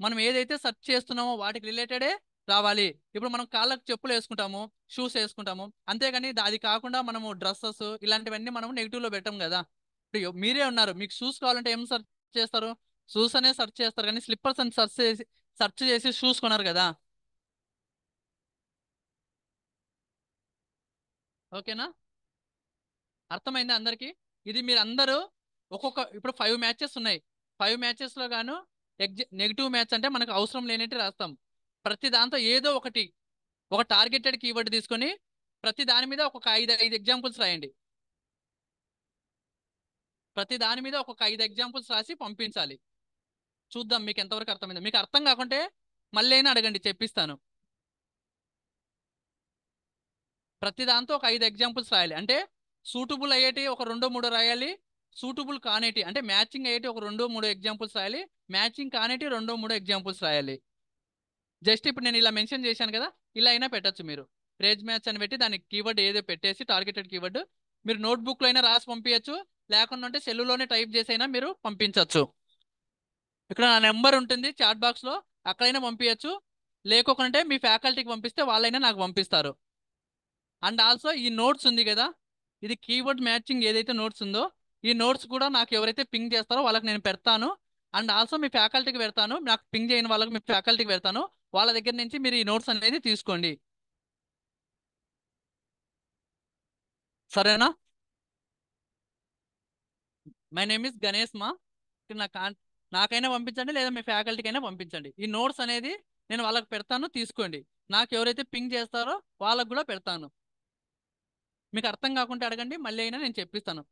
మనం ఏదైతే సెర్చ్ చేస్తున్నామో వాటికి రిలేటెడే రావాలి. ఇప్పుడు మనం కాళ్ళకు చెప్పులు వేసుకుంటాము, షూస్ వేసుకుంటాము, అంతేగాని అది కాకుండా మనము డ్రెస్సెస్ ఇలాంటివన్నీ మనం నెగిటివ్ లో పెట్టాం కదా. ఇప్పుడు మీరే ఉన్నారు, మీకు షూస్ కావాలంటే ఏం సెర్చ్ చేస్తారు, షూస్ అనే సెర్చ్ చేస్తారు, కానీ స్లిప్పర్స్ అని సెర్చ్ చేసి షూస్ కొన్నారు కదా. ఓకేనా. అర్థమైంది అందరికి. ఇది మీరు అందరూ ఒక్కొక్క, ఇప్పుడు 5 మ్యాచెస్ ఉన్నాయి, 5 మ్యాచెస్ లో గాను నెగిటివ్ మ్యాచ్ అంటే మనకు అవసరం లేనట్టు రాస్తాం. ప్రతి దాంతో ఏదో ఒకటి, ఒక టార్గెటెడ్ కీవర్డ్ తీసుకొని ప్రతి దాని మీద ఒక్కొక్క ఐదు ఐదు ఎగ్జాంపుల్స్ రాయండి. ప్రతి దాని మీద ఒక్కొక్క 5 ఎగ్జాంపుల్స్ రాసి పంపించాలి. చూద్దాం మీకు ఎంతవరకు అర్థమైంది. మీకు అర్థం కాకుంటే మళ్ళీ అయినా అడగండి, చెప్పిస్తాను. ప్రతి దాంతో ఒక 5 ఎగ్జాంపుల్స్ రాయాలి. అంటే సూటబుల్ అయ్యేటి ఒక రెండో మూడో రాయాలి, సూటబుల్ కానేటి అంటే మ్యాచింగ్ అయ్యేటి ఒక రెండో మూడో ఎగ్జాంపుల్స్ రాయాలి, మ్యాచింగ్ కానేటి రెండో మూడో ఎగ్జాంపుల్స్ రాయాలి. జస్ట్ ఇప్పుడు నేను ఇలా మెన్షన్ చేశాను కదా, ఇలా అయినా పెట్టొచ్చు మీరు. ప్రేజ్ మ్యాచ్ అని పెట్టి దానికి కీవర్డ్ ఏదో పెట్టేసి టార్గెటెడ్ కీవర్డ్ మీరు నోట్బుక్ లో అయినా రాసి పంపించచ్చు, లేకుండా ఉంటే సెల్లులోనే టైప్ చేసి అయినా మీరు పంపించవచ్చు. ఇక్కడ నా నెంబర్ ఉంటుంది చాట్ బాక్స్ లో, అక్కడైనా పంపించచ్చు. లేకుంటే మీ ఫ్యాకల్టీకి పంపిస్తే వాళ్ళైనా నాకు పంపిస్తారు. అండ్ ఆల్సో ఈ నోట్స్ ఉంది కదా, ఇది కీవర్డ్ మ్యాచింగ్ ఏదైతే నోట్స్ ఉందో ఈ నోట్స్ కూడా నాకు ఎవరైతే పింగ్ చేస్తారో వాళ్ళకి నేను పెడతాను. అండ్ ఆల్సో మీ ఫ్యాకల్టీకి పెడతాను, నాకు పింగ్ చేయని వాళ్ళకి మీ ఫ్యాకల్టీకి పెడతాను. వాళ్ళ దగ్గర నుంచి మీరు ఈ నోట్స్ అనేది తీసుకోండి. సరేనా. మై నేమ్ ఇస్ గణేష్ మా. నా కాన్ నాకైనా పంపించండి, లేదా మీ ఫ్యాకల్టీకి అయినా పంపించండి. ఈ నోట్స్ అనేది నేను వాళ్ళకి పెడతాను, తీసుకోండి. నాకు ఎవరైతే పింగ్ చేస్తారో వాళ్ళకు కూడా పెడతాను. మీకు అర్థం కాకుంటే అడగండి, మళ్ళీ అయినా నేను చెప్పిస్తాను.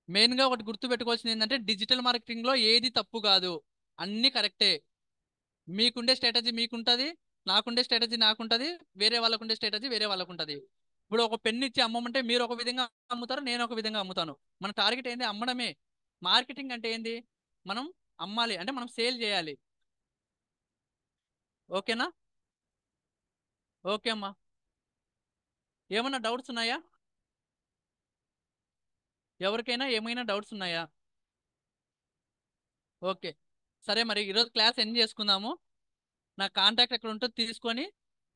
మెయిన్ గా ఒకటి గుర్తు పెట్టుకోవాల్సింది ఏంటంటే డిజిటల్ మార్కెటింగ్ లో ఏది తప్పు కాదు, అన్ని కరెక్టే. మీకుండే స్ట్రాటజీ మీకుంటది, నాకుండే స్ట్రాటజీ నాకుంటది, వేరే వాళ్ళకుండే స్ట్రాటజీ వేరే వాళ్ళకుంటది. ఇప్పుడు ఒక పెన్ ఇచ్చి అమ్మమంటే మీరు ఒక విధంగా అమ్ముతారు, నేను ఒక విధంగా అమ్ముతాను. మన టార్గెట్ ఏంది, అమ్మడమే. మార్కెటింగ్ అంటే ఏంది, మనం అమ్మాలి అంటే మనం సేల్ చేయాలి. ఓకేనా. ఓకే అమ్మా. ఏమన్నా డౌట్స్ ఉన్నాయా, ఎవరికైనా ఏమైనా డౌట్స్ ఉన్నాయా? ఓకే. సరే మరి ఈరోజు క్లాస్ ఎండ్ చేసుకుందాము. నా కాంటాక్ట్ ఎక్కడ ఉంటుందో తీసుకొని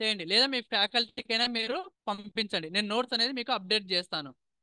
చేయండి, లేదా మీ ఫ్యాకల్టీకైనా మీరు పంపించండి, నేను నోట్స్ అనేది మీకు అప్డేట్ చేస్తాను.